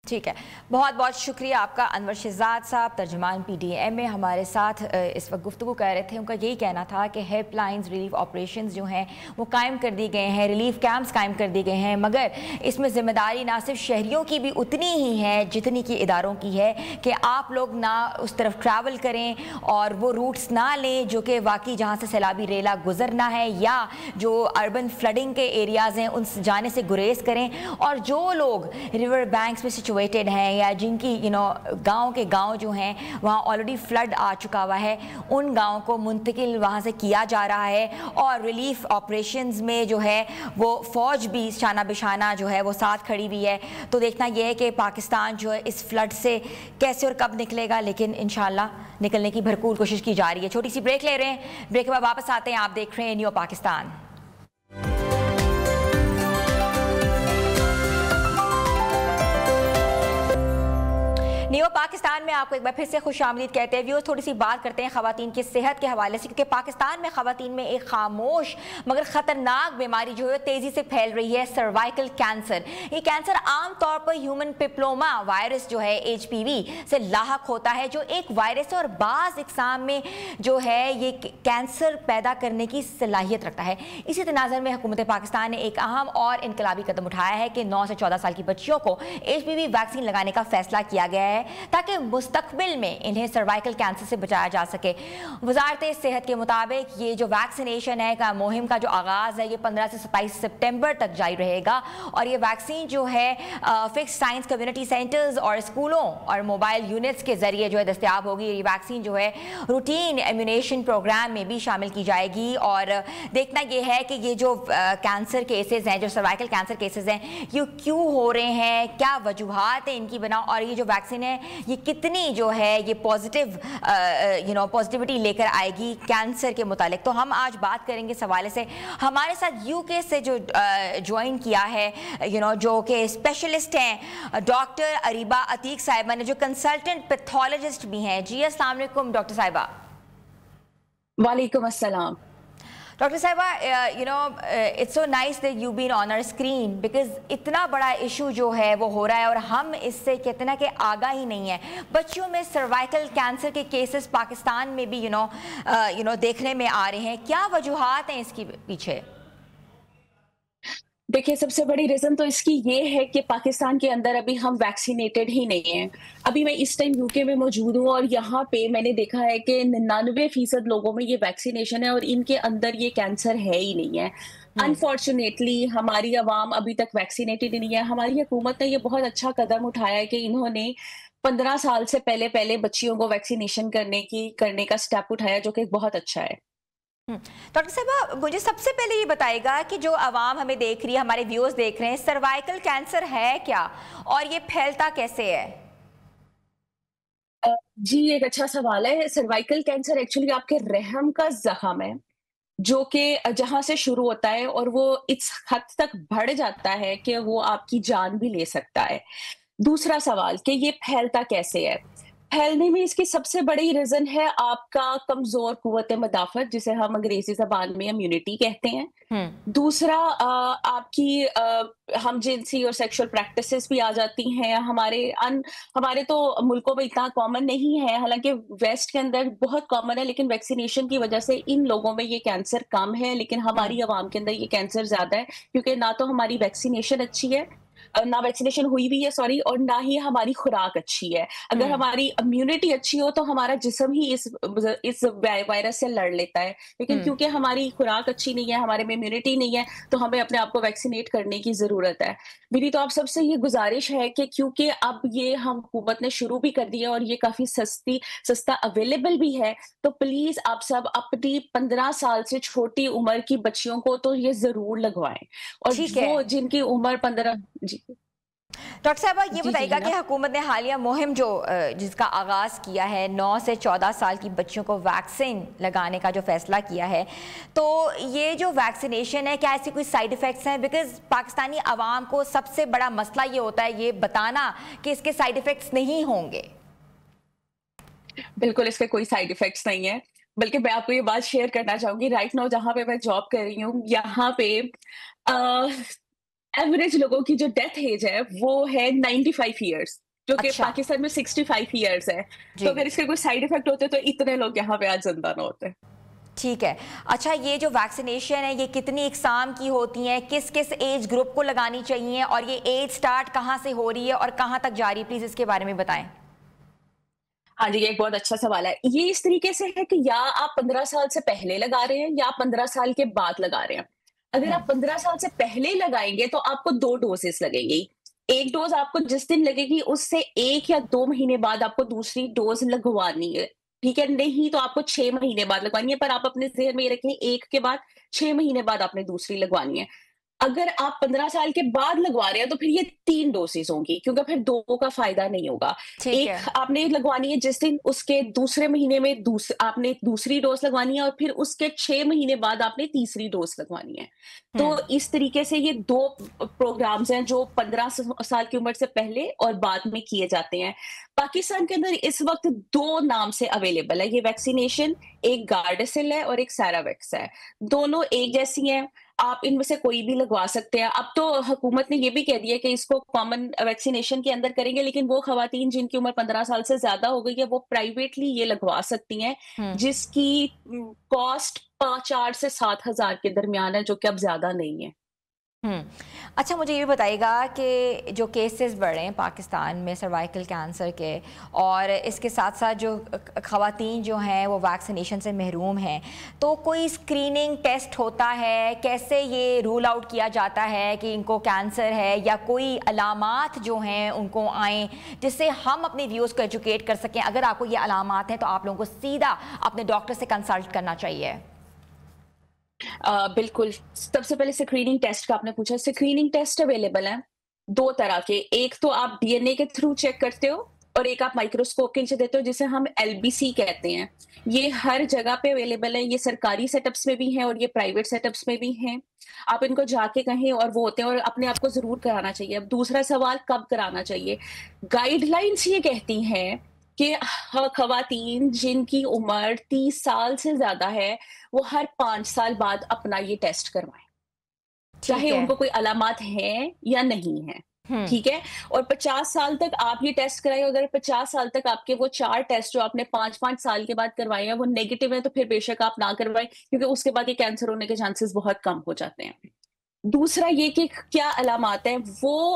ठीक है, बहुत बहुत शुक्रिया आपका अनवर शहजाद साहब, तर्जुमान PDMA हमारे साथ इस वक्त गुफ्तगू कर रहे थे। उनका यही कहना था कि हेल्पलाइंस, रिलीफ ऑपरेशंस जो हैं वो कायम कर दिए गए हैं, रिलीफ कैंप्स कायम कर दिए गए हैं, मगर इसमें ज़िम्मेदारी ना सिर्फ शहरियों की भी उतनी ही है जितनी कि इदारों की है कि आप लोग ना उस तरफ ट्रैवल करें और वो रूट्स ना लें जो कि वाकई जहाँ से सैलाबी रेला गुजरना है या जो अर्बन फ्लडिंग के एरियाज़ हैं उन जाने से गुरेज करें। और जो लोग रिवर बैंक्स में सिचुएटेड हैं या जिनकी गांव के गांव जो हैं वहाँ ऑलरेडी फ्लड आ चुका हुआ है, उन गांव को मुंतकिल वहाँ से किया जा रहा है। और रिलीफ ऑपरेशंस में जो है वो फ़ौज भी शाना बिशाना जो है वो साथ खड़ी हुई है। तो देखना यह है कि पाकिस्तान जो है इस फ्लड से कैसे और कब निकलेगा, लेकिन इंशाल्लाह निकलने की भरपूर कोशिश की जा रही है। छोटी सी ब्रेक ले रहे हैं, ब्रेक के बाद वापस आते हैं। आप देख रहे हैं न्यू पाकिस्तान। न्यू पाकिस्तान में आपको एक बार फिर से खुशामदीद कहते हैं। व्यूअर्स, थोड़ी सी बात करते हैं ख़वातीन की सेहत के हवाले से, क्योंकि पाकिस्तान में ख़वातीन में एक खामोश मगर ख़तरनाक बीमारी जो है तेज़ी से फैल रही है, सर्वाइकल कैंसर। ये कैंसर आमतौर पर ह्यूमन पिप्लोमा वायरस जो है HPV से लाहक होता है, जो एक वायरस है और बाज़ इक़साम में जो है ये कैंसर पैदा करने की सलाहियत रखता है। इसी तनाज़र में हुकूमत पाकिस्तान ने एक अहम और इनकलाबी कदम उठाया है कि 9 से 14 साल की बच्चियों को HPV वैक्सीन लगाने का फैसला किया गया है ताकि मुस्तकबिल में इन्हें सर्वाइकल कैंसर से बचाया जा सके। वजारत सेहत के मुताबिक ये जो वैक्सीनेशन है का मुहिम का जो आगाज़ है ये 15 से 27 सितंबर तक जारी रहेगा और ये वैक्सीन जो है फिक्स साइंस कम्युनिटी सेंटर्स और स्कूलों और मोबाइल यूनिट्स के जरिए जो है दस्तयाब होगी। ये वैक्सीन जो है रूटीन इम्यूनेशन प्रोग्राम में भी शामिल की जाएगी। और देखना यह है कि ये जो कैंसर केसेस हैं, जो सर्वाइकल कैंसर केसेस हैं, ये क्यों हो रहे हैं, क्या वजूहात है इनकी बना, और ये जो वैक्सीन है ये कितनी जो है ये पॉजिटिविटी लेकर आएगी कैंसर के मुतालिक। तो हम आज बात करेंगे इस हवाले से। हमारे साथ UK से जो ज्वाइन किया है जो कि स्पेशलिस्ट हैं डॉक्टर अरीबा अतीक साहिबा ने, जो कंसल्टेंट पैथोलॉजिस्ट भी हैं। जी अस्सलाम वालेकुम डॉक्टर साहिबा। वालेकुम अस्सलाम। डॉक्टर साहिबा, it's so nice that you been on our screen because इतना बड़ा इशू जो है वो हो रहा है और हम इससे कहते हैं ना कि आगा ही नहीं है। बच्चियों में सर्वाइकल कैंसर के केसेस पाकिस्तान में भी देखने में आ रहे हैं। क्या वजूहात हैं इसके पीछे? देखिए, सबसे बड़ी रीजन तो इसकी ये है कि पाकिस्तान के अंदर अभी हम वैक्सीनेटेड ही नहीं हैं। अभी मैं इस टाइम UK में मौजूद हूँ और यहाँ पे मैंने देखा है कि 99% लोगों में ये वैक्सीनेशन है और इनके अंदर ये कैंसर है ही नहीं है। अनफॉर्चुनेटली हमारी आवाम अभी तक वैक्सीनेटेड ही नहीं है। हमारी हुकूमत ने ये बहुत अच्छा कदम उठाया है कि इन्होंने 15 साल से पहले बच्चियों को वैक्सीनेशन करने का स्टेप उठाया, जो कि बहुत अच्छा है। डॉक्टर साहब, मुझे सबसे पहले ये बताएगा कि जो आवाम हमें देख रही है, हमारे व्यूअर्स देख रहे हैं, सर्वाइकल कैंसर है क्या और ये फैलता कैसे है? जी, एक अच्छा सवाल है। सर्वाइकल कैंसर एक्चुअली आपके रहम का जख्म है, जो कि जहां से शुरू होता है और वो इस हद तक बढ़ जाता है कि वो आपकी जान भी ले सकता है। दूसरा सवाल कि ये फैलता कैसे है। फैलने में इसकी सबसे बड़ी रीज़न है आपका कमज़ोर क़ुव्वत मदाफ़त, जिसे हम अंग्रेज़ी ज़बान में इम्यूनिटी कहते हैं। हुँ। दूसरा आपकी हमजिनसी और सेक्सुअल प्रैक्टिसेस भी आ जाती हैं। हमारे तो मुल्कों में इतना कॉमन नहीं है, हालाँकि वेस्ट के अंदर बहुत कॉमन है, लेकिन वैक्सीनेशन की वज़ह से इन लोगों में ये कैंसर कम है, लेकिन हुँ। हमारी अवाम के अंदर ये कैंसर ज़्यादा है, क्योंकि ना तो हमारी वैक्सीनेशन अच्छी है, ना वैक्सीनेशन हुई भी है सॉरी, और ना ही हमारी खुराक अच्छी है। अगर हुँ। हमारी इम्यूनिटी अच्छी हो तो हमारा जिस्म ही इस वायरस से लड़ लेता है, लेकिन हुँ। क्योंकि हमारी खुराक अच्छी नहीं है, हमारे में इम्यूनिटी नहीं है, तो हमें अपने आप को वैक्सीनेट करने की ज़रूरत है। मेरी तो आप सबसे ये गुज़ारिश है कि क्योंकि अब ये हम हुकूमत ने शुरू भी कर दिया और ये काफ़ी सस्ता अवेलेबल भी है, तो प्लीज़ आप सब अपनी 15 साल से छोटी उम्र की बच्चियों को तो ये ज़रूर लगवाएँ, और ठीक है। वो जिनकी उम्र 15 जी। डॉक्टर साहबा ये जी, जी, बताइएगा कि जनाब। हुकूमत ने हालिया मुहिम जिसका आगाज़ किया है 9 से 14 साल की बच्चियों को वैक्सीन लगाने का जो फैसला किया है, तो ये जो वैक्सीनेशन है क्या ऐसी कोई साइड इफ़ेक्ट्स हैं? बिकॉज़ पाकिस्तानी अवाम को सबसे बड़ा मसला ये होता है ये बताना कि इसके साइड इफ़ेक्ट्स नहीं होंगे। बिल्कुल, इसके कोई साइड इफ़ेक्ट्स नहीं है, बल्कि मैं आपको ये बात शेयर करना चाहूँगी राइट नाउ जहाँ पे मैं जॉब कर रही हूँ, यहाँ पे अ, एवरेज लोगों की जो डेथ एज है वो है 95 इयर्स, जो कि अच्छा। पाकिस्तान में 65 इयर्स है। तो जी। अगर इसके कोई साइड इफ़ेक्ट होते तो इतने लोग यहाँ पे आज ज़िंदा ना होते। ठीक है। अच्छा, ये जो वैक्सीनेशन है ये कितनी इकसाम की होती हैं? किस-किस एज ग्रुप को लगानी चाहिए और ये एज स्टार्ट कहाँ से हो रही है और कहाँ तक जा रही है? प्लीज़ इसके बारे में बताएँ। हाँ जी, ये एक बहुत अच्छा सवाल है। ये इस तरीके से है कि या आप 15 साल से पहले लगा रहे हैं या आप 15 साल के बाद लगा रहे हैं। अगर हुँ। आप 15 साल से पहले लगाएँगे तो आपको 2 डोज़ेज़ लगेंगी। एक डोज़ आपको जिस दिन लगेगी उससे 1 या 2 महीने बाद आपको दूसरी डोज़ लगवानी है। ठीक है? नहीं तो आपको 6 महीने बाद लगवानी है, पर आप अपने ज़हन में ये रखें 1 के बाद 6 महीने बाद आपने दूसरी लगवानी है। अगर आप 15 साल के बाद लगवा रहे हैं तो फिर ये 3 डोसेज़ होंगी, क्योंकि फिर 2 का फ़ायदा नहीं होगा। ठीक एक है। आपने लगवानी है जिस दिन, उसके दूसरे महीने में आपने दूसरी डोज़ लगवानी है और फिर उसके 6 महीने बाद आपने तीसरी डोज़ लगवानी है। हुँ। तो इस तरीके से ये 2 प्रोग्राम्स हैं जो 15 साल की उम्र से पहले और बाद में किए जाते हैं। पाकिस्तान के अंदर इस वक़्त 2 नाम से अवेलेबल है ये वैक्सीनेशन, एक गार्डासिल है और एक सेराविक्स है। दोनों एक जैसी हैं, आप इनमें से कोई भी लगवा सकते हैं। अब तो हुकूमत ने ये भी कह दिया कि इसको कॉमन वैक्सीनेशन के अंदर करेंगे, लेकिन वो ख़वातीन जिनकी उम्र 15 साल से ज़्यादा हो गई है, वो प्राइवेटली ये लगवा सकती हैं, हुँ। जिसकी कॉस्ट 4 से 7 हज़ार के दरमियान है, जो कि अब ज़्यादा नहीं है। हुँ। अच्छा, मुझे ये बताइएगा कि जो केसेस बढ़ रहे हैं पाकिस्तान में सर्वाइकल कैंसर के, और इसके साथ-साथ जो ख़वातीन जो हैं वो वैक्सीनेशन से महरूम हैं, तो कोई स्क्रीनिंग टेस्ट होता है? कैसे ये रूल आउट किया जाता है कि इनको कैंसर है, या कोई अलामात जो हैं उनको आएँ, जिससे हम अपने व्यूअर्स को एजुकेट कर सकें? अगर आपको ये अलामात हैं तो आप लोगों को सीधा अपने डॉक्टर से कंसल्ट करना चाहिए। बिल्कुल, सबसे पहले स्क्रीनिंग टेस्ट का आपने पूछा, स्क्रीनिंग टेस्ट अवेलेबल हैं 2 तरह के। एक तो आप डीएनए के थ्रू चेक करते हो और एक आप माइक्रोस्कोप के नीचे देते हो, जिसे हम एलबीसी कहते हैं। ये हर जगह पे अवेलेबल है, ये सरकारी सेटअप्स में भी हैं और ये प्राइवेट सेटअप्स में भी हैं। आप इनको जाके कहें और वो होते हैं, और अपने आप को ज़रूर कराना चाहिए। अब दूसरा सवाल, कब कराना चाहिए? गाइडलाइंस ये कहती हैं कि ख़वातीन जिनकी उम्र 30 साल से ज़्यादा है, वो हर 5 साल बाद अपना ये टेस्ट करवाएँ, चाहे ठीक है। उनको कोई अलामात हैं या नहीं हैं, हुँ। ठीक है? और 50 साल तक आप ये टेस्ट कराएँ, अगर 50 साल तक आपके वो 4 टेस्ट जो आपने 5-5 साल के बाद करवाए हैं, वो नेगेटिव हैं, तो फिर बेशक आप ना करवाएँ, क्योंकि उसके बाद ये कैंसर होने के चांसेस बहुत कम हो जाते हैं। दूसरा ये कि क्या अलामात हैं, वो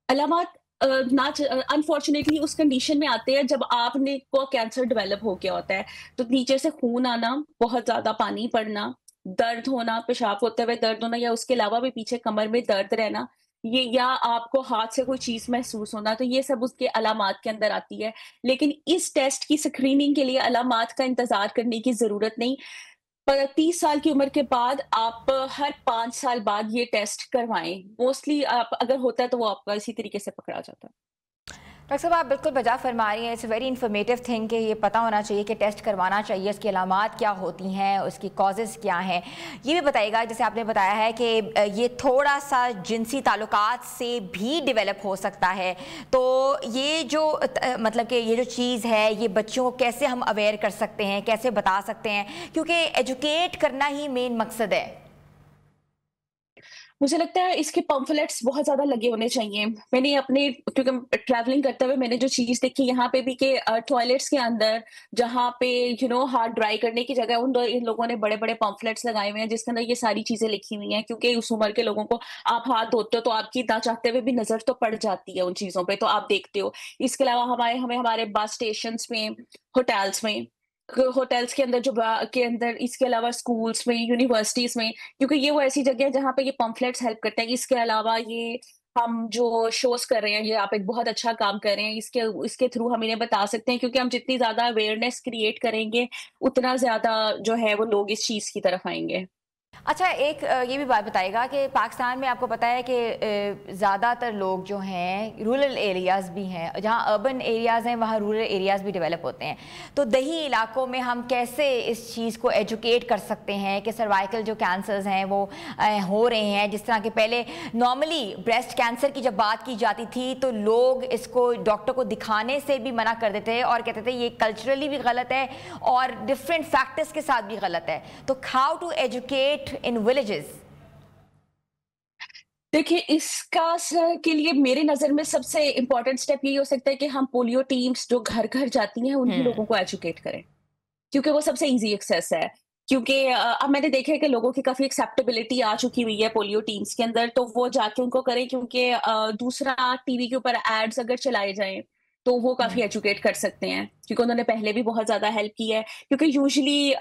अलामात अनफॉर्चुनेटली उस कंडीशन में आते हैं जब आपने को कैंसर डेवलप हो गया होता है। तो नीचे से खून आना, बहुत ज़्यादा पानी पड़ना, दर्द होना, पेशाब होते हुए दर्द होना, या उसके अलावा भी पीछे कमर में दर्द रहना, ये, या आपको हाथ से कोई चीज़ महसूस होना, तो ये सब उसके अलामात के अंदर आती है। लेकिन इस टेस्ट की स्क्रीनिंग के लिए अलामात का इंतज़ार करने की ज़रूरत नहीं। पर 30 साल की उम्र के बाद आप हर 5 साल बाद ये टेस्ट करवाएँ। मोस्टली आप अगर होता है तो वो आपका इसी तरीके से पकड़ा जाता है। डॉक्टर साहब आप बिल्कुल बजा फरमा रही हैं, इट्स वेरी इन्फॉर्मेटिव थिंग कि ये पता होना चाहिए कि टेस्ट करवाना चाहिए, उसकी अलामात क्या होती हैं, उसकी कॉजेज़ क्या हैं। ये भी बताइएगा, जैसे आपने बताया है कि ये थोड़ा सा जिनसी ताल्लुकात से भी डेवलप हो सकता है, तो ये जो मतलब कि ये जो चीज़ है, ये बच्चों को कैसे हम अवेयर कर सकते हैं, कैसे बता सकते हैं, क्योंकि एजुकेट करना ही मेन मकसद है। मुझे लगता है इसके पम्फलेट्स बहुत ज़्यादा लगे होने चाहिए। मैंने अपने क्योंकि ट्रैवलिंग करते हुए मैंने जो चीज़ देखी यहाँ पे भी कि टॉयलेट्स के अंदर जहाँ पे हाथ ड्राई करने की जगह इन लोगों ने बड़े-बड़े पम्फलेट्स लगाए हुए हैं जिसके अंदर ये सारी चीज़ें लिखी हुई हैं, क्योंकि उस उम्र के लोगों को आप हाथ धोते हो तो आपकी ना चाहते हुए भी नज़र तो पड़ जाती है उन चीज़ों पे, तो आप देखते हो। इसके अलावा हमें हमारे बस स्टेशंस में, होटल्स में, होटल्स के अंदर के अंदर, इसके अलावा स्कूल्स में, यूनिवर्सिटीज में, क्योंकि ये वो ऐसी जगह है जहाँ पे ये पम्फलेट्स हेल्प करते हैं। इसके अलावा ये हम जो शोज कर रहे हैं, ये आप एक बहुत अच्छा काम कर रहे हैं, इसके इसके थ्रू हम इन्हें बता सकते हैं, क्योंकि हम जितनी ज्यादा अवेयरनेस क्रिएट करेंगे उतना ज्यादा जो है वो लोग इस चीज की तरफ आएंगे। अच्छा, एक ये भी बात बताइएगा कि पाकिस्तान में आपको पता है कि ज़्यादातर लोग जो हैं रूरल एरियाज़ भी हैं, जहाँ अर्बन एरियाज़ हैं वहाँ रूरल एरियाज़ भी डेवलप होते हैं। तो दही इलाकों में हम कैसे इस चीज़ को एजुकेट कर सकते हैं कि सर्वाइकल जो कैंसर्स हैं वो हो रहे हैं। जिस तरह के पहले नॉर्मली ब्रेस्ट कैंसर की जब बात की जाती थी तो लोग इसको डॉक्टर को दिखाने से भी मना कर देते थे और कहते थे ये कल्चरली भी गलत है और डिफरेंट फैक्टर्स के साथ भी गलत है। तो how to educate in villages? देखिए, के लिए मेरे नज़र में सबसे इम्पोर्टेंट स्टेप यही हो सकता है कि हम पोलियो टीम्स जो घर-घर जाती हैं, उन्हीं लोगों को एजुकेट करें, क्योंकि वो सबसे ईज़ी एक्सेस है। क्योंकि अब मैंने देखा है कि लोगों की काफ़ी एक्सेप्टेबिलिटी आ चुकी हुई है पोलियो टीम्स के अंदर, तो वो जाके उनको करें, क्योंकि दूसरा टीवी के ऊपर एड्स अगर चलाए जाएँ, तो वो काफ़ी एजुकेट कर सकते हैं, क्योंकि उन्होंने पहले भी बहुत ज़्यादा हेल्प की है। क्योंकि यूजुअली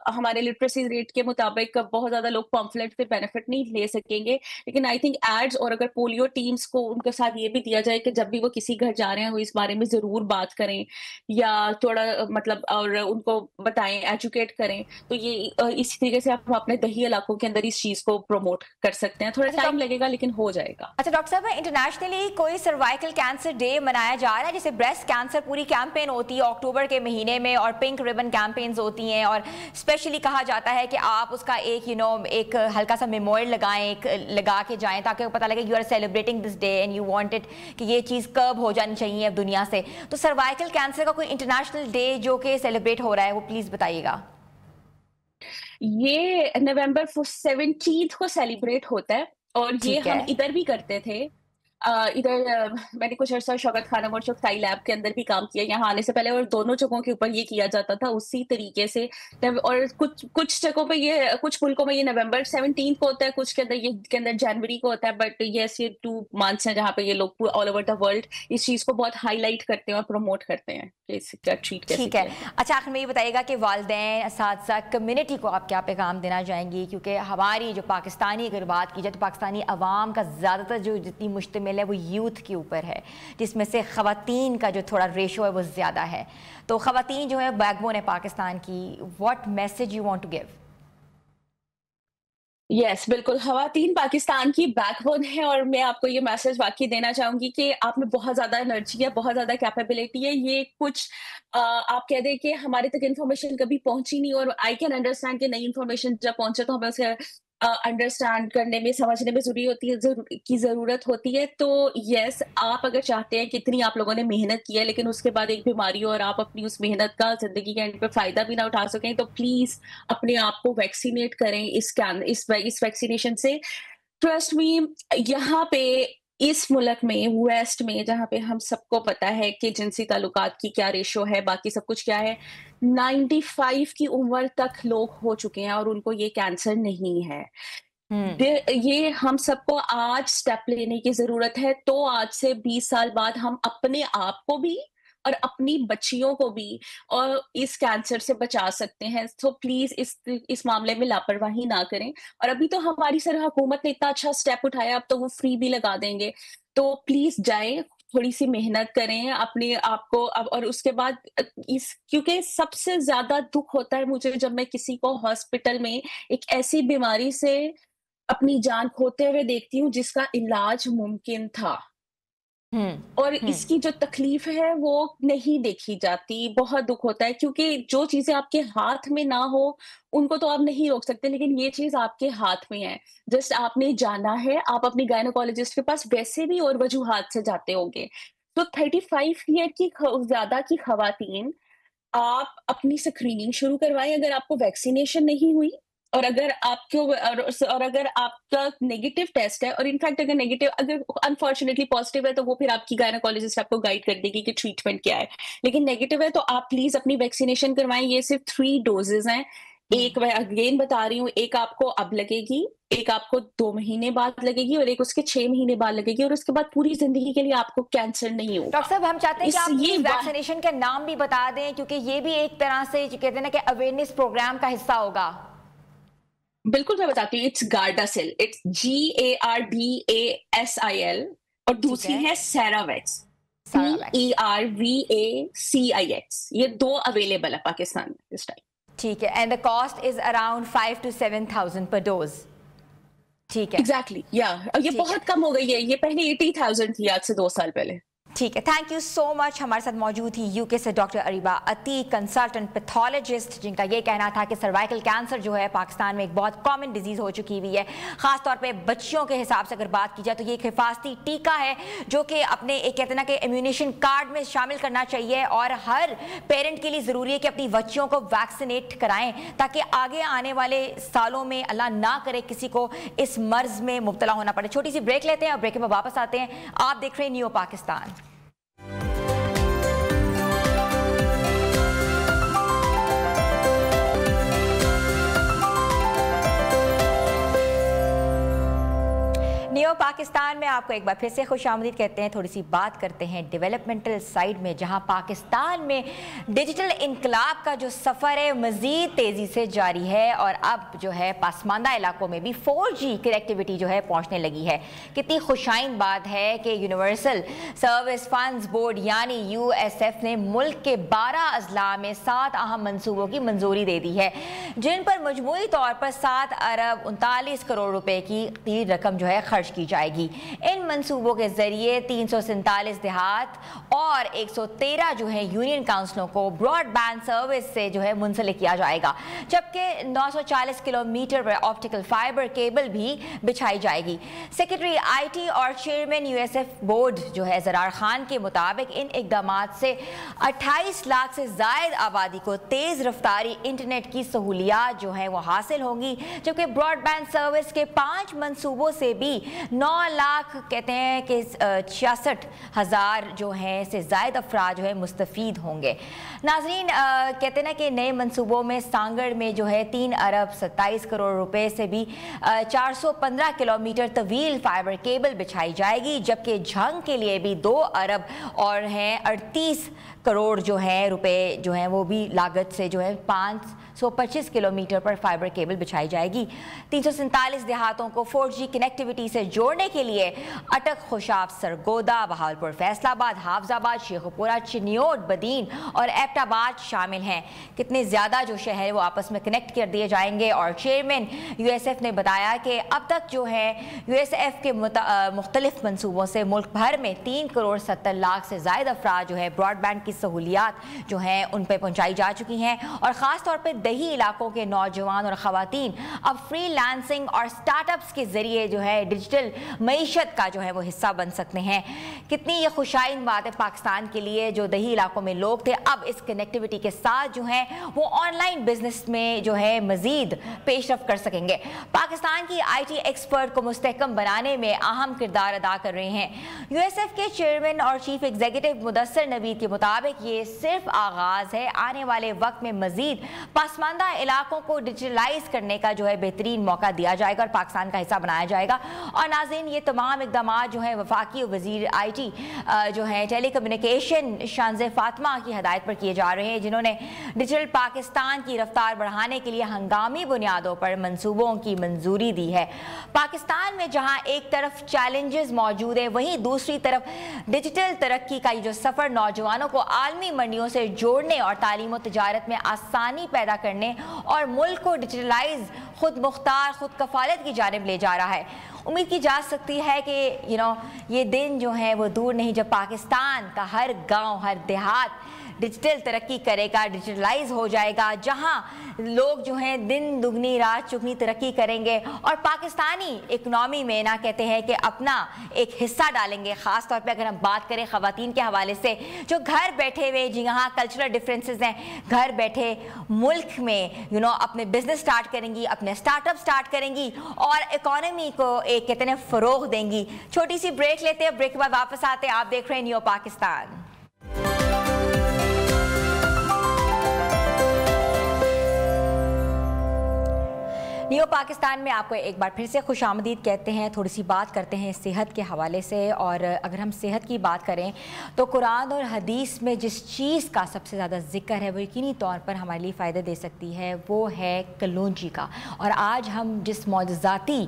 हमारे लिटरेसी रेट के मुताबिक बहुत ज़्यादा लोग पम्फलेट से बेनिफिट नहीं ले सकेंगे, लेकिन आई थिंक एड्स और अगर पोलियो टीम्स को उनके साथ ये भी दिया जाए कि जब भी वो किसी घर जा रहे हैं, वो इस बारे में ज़रूर बात करें या थोड़ा मतलब और उनको बताएँ, एजुकेट करें, तो ये इसी तरीके से हम अपने दही इलाकों के अंदर इस चीज़ को प्रमोट कर सकते हैं। थोड़ा टाइम लगेगा, लेकिन हो जाएगा। अच्छा डॉक्टर साहब, इंटरनेशनली कोई सर्वाइकल कैंसर डे मनाया जा रहा है? जैसे ब्रेस्ट कैंसर पूरी कैंपेन होती है अक्टूबर के महीने में और पिंक रिबन कैंपेन्स होती हैं और स्पेशली कहा जाता है कि आप उसका एक एक हल्का सा मेमोरियल लगाएं, एक लगा के जाएं ताकि पता लगे you are celebrating this day and you want it कि ये चीज़ कब हो जानी चाहिए अब दुनिया से। तो सर्वाइकल कैंसर का कोई इंटरनेशनल डे जो कि सेलिब्रेट हो रहा है वो प्लीज़ बताइएगा। ये नवंबर 17 को सेलिब्रेट होता है और ये हम इधर भी करते थे। इधर मैंने कुछ अर्सा शौकत खानम और चौथाई लैब के अंदर भी काम किया यहाँ आने से पहले, और दोनों जगहों के ऊपर ये किया जाता था उसी तरीके से। और कुछ जगहों पे ये, कुछ मुल्कों में ये नवंबर 17 को होता है, कुछ के अंदर ये के अंदर जनवरी को होता है, बट यस ये 2 मंथ्स हैं जहाँ पे ये लोग ऑल ओवर द वर्ल्ड इस चीज को बहुत हाईलाइट करते हैं और प्रमोट करते हैं कि इसका ट्रीट कैसे ठीक है। अच्छा, आखिर में ये बताइएगा कि वालिदैन, असातिज़ा, कम्युनिटी को आप क्या पैगाम देना चाहेंगी? क्योंकि हमारी जो पाकिस्तानी अगर बात की जाए तो पाकिस्तानी अवाम का ज़्यादातर जो जितनी मुश्तमिल है वो यूथ के ऊपर है, जिसमें से ख़वातीन का जो थोड़ा रेशो है वो ज़्यादा है। तो ख़वातीन जो है बैकबोन है पाकिस्तान की। What message you want to give? Yes, बिल्कुल, ख़वातीन पाकिस्तान की बैकबोन है और मैं आपको ये मैसेज वाक़ई देना चाहूँगी कि आप में बहुत ज़्यादा एनर्जी है, बहुत ज़्यादा कैपेबिलिटी है। ये कुछ आप कह दें कि हमारे तक इन्फॉर्मेशन कभी पहुँची नहीं, और आई कैन अंडरस्टैंड कि नई इन्फॉर्मेशन जब पहुँचे तो हमें उसे अंडरस्टैंड करने में, समझने में ज़रूरत होती है। तो यस, आप अगर चाहते हैं कि इतनी आप लोगों ने मेहनत की है, लेकिन उसके बाद एक बीमारी हो और आप अपनी उस मेहनत का ज़िंदगी के एंड पे फ़ायदा भी ना उठा सकें, तो प्लीज़ अपने आप को वैक्सीनेट करें इस वैक्सीनेशन से। ट्रस्ट मी, यहाँ पे इस मुल्क में, वेस्ट में, जहाँ पे हम सबको पता है कि जिनसी ताल्लुकात की क्या रेशो है, बाकी सब कुछ क्या है, 95 की उम्र तक लोग हो चुके हैं और उनको ये कैंसर नहीं है। ये हम सबको आज स्टेप लेने की जरूरत है, तो आज से 20 साल बाद हम अपने आप को भी और अपनी बच्चियों को भी और इस कैंसर से बचा सकते हैं। तो प्लीज इस मामले में लापरवाही ना करें। और अभी तो हमारी सर हुकूमत ने इतना अच्छा स्टेप उठाया, अब तो वो फ्री भी लगा देंगे। तो प्लीज जाएं, थोड़ी सी मेहनत करें अपने आप को अब, और उसके बाद क्योंकि सबसे ज्यादा दुख होता है मुझे जब मैं किसी को हॉस्पिटल में एक ऐसी बीमारी से अपनी जान खोते हुए देखती हूँ जिसका इलाज मुमकिन था। اور اس کی جو تکلیف ہے وہ نہیں دیکھی جاتی. بہت دکھ ہوتا ہے کیونکہ جو چیزیں آپ کے ہاتھ میں نہ ہو ان کو تو آپ نہیں روک سکتے, لیکن یہ چیز آپ کے ہاتھ میں ہے. جسٹ آپ نے جانا ہے, آپ اپنی گائنوکالوجسٹ کے پاس ویسے بھی اور وجوہات سے جاتے ہوں گے. تو 35 ایئر کی زیادہ کی خواتین, آپ اپنی اسکریننگ شروع کروائیں اگر آپ کو ویکسینیشن نہیں ہوئی, اور اگر آپ کو اور اگر آپ کا نیگیٹو ٹیسٹ ہے, اور انفیکٹ اگر نیگیٹو, اگر انفارچونیٹلی پازیٹیو ہے تو وہ پھر آپ کی گائنوکالوجسٹ آپ کو گائیڈ کر دے گی کہ ٹریٹمنٹ کیا ہے. لیکن نیگیٹو ہے تو آپ پلیز اپنی ویکسینیشن کروائیں. یہ صرف 3 ڈوزز ہیں. ایک میں اگین بتا رہی ہوں, ایک آپ کو اب لگے گی, ایک آپ کو 2 مہینے بعد لگے گی, اور ایک اس کے 6 مہینے بعد لگے گی, اور اس کے بعد پوری زندگی کے لیے آپ کو کینسر نہیں ہوگا. ڈاکٹر صاحب ہم چاہتے ہیں کہ آپ اس ویکسینیشن کا نام بھی بتا دیں, کیونکہ یہ بھی ایک طرح سے کہتے ہیں نا کہ اویئرنیس پروگرام کا حصہ ہوگا. بالکل میں بتاتی ہوں. اٹس گارڈاسل, اٹس GARDASIL, اور دوسری ہے سیراویکس, PERVACIX. یہ 2 اویلیبل ہے پاکستان میں اس ٹائم. ٹھیک ہے. And the cost is around 5,000 to 7,000 per dose. ٹھیک ہے. ایگزیکٹلی, یہ بہت کم ہو گئی ہے. یہ پہلے 80,000 تھی آج سے 2 سال پہلے. ٹھیک ہے. تھینک یو سو مچ. ہمارے ساتھ موجود تھی UK سے doctor Areeba Atiq, consultant pathologist, جن کا یہ کہنا تھا کہ سروائیکل کینسر جو ہے پاکستان میں ایک بہت کامن ڈیزیز ہو چکی ہوئی ہے, خاص طور پہ بچیوں کے حساب سے اگر بات کی جائے تو یہ ایک حفاظتی ٹیکہ ہے جو کہ اپنے ایک کہتے ہیں نا کہ امیونیشن کارڈ میں شامل کرنا چاہیے, اور ہر پیرنٹ کے لیے ضروری ہے کہ اپنی بچیوں کو ویکسینیٹ کرائیں تاکہ آگے آنے والے سالوں میں اللہ نہ کرے کسی کو اس مرض میں مبتلا ہونا پڑے. چھوٹی سی بریک لیتے ہیں اور بریک میں واپس آتے ہیں. آپ دیکھ رہے ہیں نیو پاکستان. نیو پاکستان میں آپ کو ایک بار پھر سے خوش آمدید کہتے ہیں. تھوڑی سی بات کرتے ہیں ڈیولپمنٹل سائیڈ میں, جہاں پاکستان میں ڈیجیٹل انقلاب کا جو سفر ہے مزید تیزی سے جاری ہے, اور اب جو ہے پسماندہ علاقوں میں بھی 4G کنیکٹیوٹی جو ہے پہنچنے لگی ہے. کتنی خوشائند بات ہے کہ یونیورسل سروس فنڈز بورڈ یعنی USF نے ملک کے 12 اضلاع میں 7 اہم منصوبوں کی منظوری دے دی ہے, جن پر مجموعی طور پر 7 ارب 39 کروڑ روپے کی رقم جو ہے خرچ کی جائے گی. ان منصوبوں کے ذریعے 347 دیہات اور 113 جو ہے یونین کاؤنسلوں کو براڈ بینڈ سروس سے جو ہے منسلک کیا جائے گا, جبکہ 940 کلومیٹر پر آپٹیکل فائبر کیبل بھی بچھائی جائے گی. سیکرٹری IT اور چیئرمین USF بورڈ جو ہے زرار خان کے مطابق ان اقدامات سے 28 لاکھ سے زائد آبادی کو تیز رفتاری انٹرنیٹ کی سہولیات جو ہیں وہ حاصل ہوں گی, جبکہ براڈ بینڈ سروس کے 5 منصوبوں سے بھی 9 لاکھ کہتے ہیں کہ 66,000 جو ہیں سے زائد افراد جو ہے مستفید ہوں گے. ناظرین, کہتے ہیں نا کہ نئے منصوبوں میں سانگڑ میں جو ہے 3 ارب 27 کروڑ روپے سے بھی 415 کلومیٹر طویل فائبر کیبل بچھائی جائے گی, جبکہ جھنگ کے لیے بھی 2 ارب اور ہیں 38 کروڑ جو ہیں روپے جو ہیں وہ بھی لاگت سے جو ہے 525 کلومیٹر پر فائبر کیبل بچھائی جائے گی. 347 دیہاتوں کو 4G کنیکٹیوٹی سے جوڑنے کے لیے اٹک, خوشاب, سرگودا, بہاولپور, فیصل آباد, حافظ آباد, شیخو پورہ, چنیوٹ, بدین اور ایبٹ آباد شامل ہیں. کتنے زیادہ جو شہر وہ آپس میں کنیکٹ کر دیے جائیں گے. اور چیئرمین USF نے بتایا کہ اب تک جو ہے USF کے مختلف منصوبوں سے ملک بھر میں 3 کروڑ 70 لاکھ سے زائد افراد جو ہے براڈ بینڈ کی سہولیات جو ہیں ان پہ پہنچائی جا چکی ہیں, اور خاص طور پہ دیہی علاقوں کے نوجوان اور خواتین اب فری لانسنگ اور سٹارٹ اپس کے ذریعے جو ہے ڈیجیٹل معیشت کا جو ہے وہ حصہ بن سکتے ہیں. کتنی یہ خوشائند بات ہے پاکستان کے لیے, جو دیہی علاقوں میں لوگ تھے اب اس کنیکٹیوٹی کے ساتھ جو ہیں وہ آن لائن بزنس میں جو ہے مزید پیش رفت کر سکیں گے. پاکستان کی IT ایکسپرٹ کو مستحکم بنانے میں اہم کردار ادا کر رہے ہیں. USF کے چیئرمین اور چیف ایگزیکٹو مدثر نوید کے مطابق یہ صرف آغاز ہے, آنے والے وقت میں مزید پسماندہ علاقوں کو ڈیجیٹلائز کرنے کا جو ہے بہترین موقع دیا جائے گا اور پاکستان کا حصہ بنایا جائے گا. اور ناظرین, یہ تمام اقدامات جو ہیں وفاقی وزیر IT جو ہیں ٹیلی کمیونیکیشن شانز فاطمہ کی ہدایت پر کیے جا رہے ہیں, جنہوں نے ڈیجیٹل پاکستان کی رفتار بڑھانے کے لیے ہنگامی بنیادوں پر منصوبوں کی منظوری دی ہے. پاکستان میں جہاں ایک طرف چیلنجز موجود ہیں, وہیں دوسری طرف ڈیجیٹل ترقی کا یہ جو سفر نوجوانوں کو عالمی منڈیوں سے جوڑنے اور تعلیم و تجارت میں آسانی پیدا کرنے اور ملک کو ڈیجیٹلائز, خود مختار, خود کفالت کی جانب لے جا رہا ہے. उम्मीद की जा सकती है कि ये दिन जो है वो दूर नहीं जब पाकिस्तान का हर गांव, हर देहात डिजिटल तरक्की करेगा, डिजिटलाइज हो जाएगा, जहां लोग जो हैं दिन दुगनी रात चुगनी तरक्की करेंगे और पाकिस्तानी इकनॉमी में ना कहते हैं कि अपना एक हिस्सा डालेंगे। ख़ास तौर पे अगर हम बात करें ख़वातीन के हवाले से, जो घर बैठे हुए जहाँ कल्चरल डिफरेंसेस हैं, घर बैठे मुल्क में अपने बिजनेस स्टार्ट करेंगी, अपने स्टार्टअप स्टार्ट करेंगी और इकॉनमी को एक कहते हैं फ़रोग देंगी। छोटी सी ब्रेक लेते हैं, ब्रेक के बाद वापस आते हैं। आप देख रहे हैं न्यू पाकिस्तान। न्यू पाकिस्तान में आपको एक बार फिर से खुशामदीद कहते हैं। थोड़ी सी बात करते हैं सेहत के हवाले से, और अगर हम सेहत की बात करें तो कुरान और हदीस में जिस चीज़ का सबसे ज़्यादा जिक्र है वो यकीनी तौर पर हमारे लिए फ़ायदे दे सकती है, वो है कलौंजी का। और आज हम जिस मौजज़ाती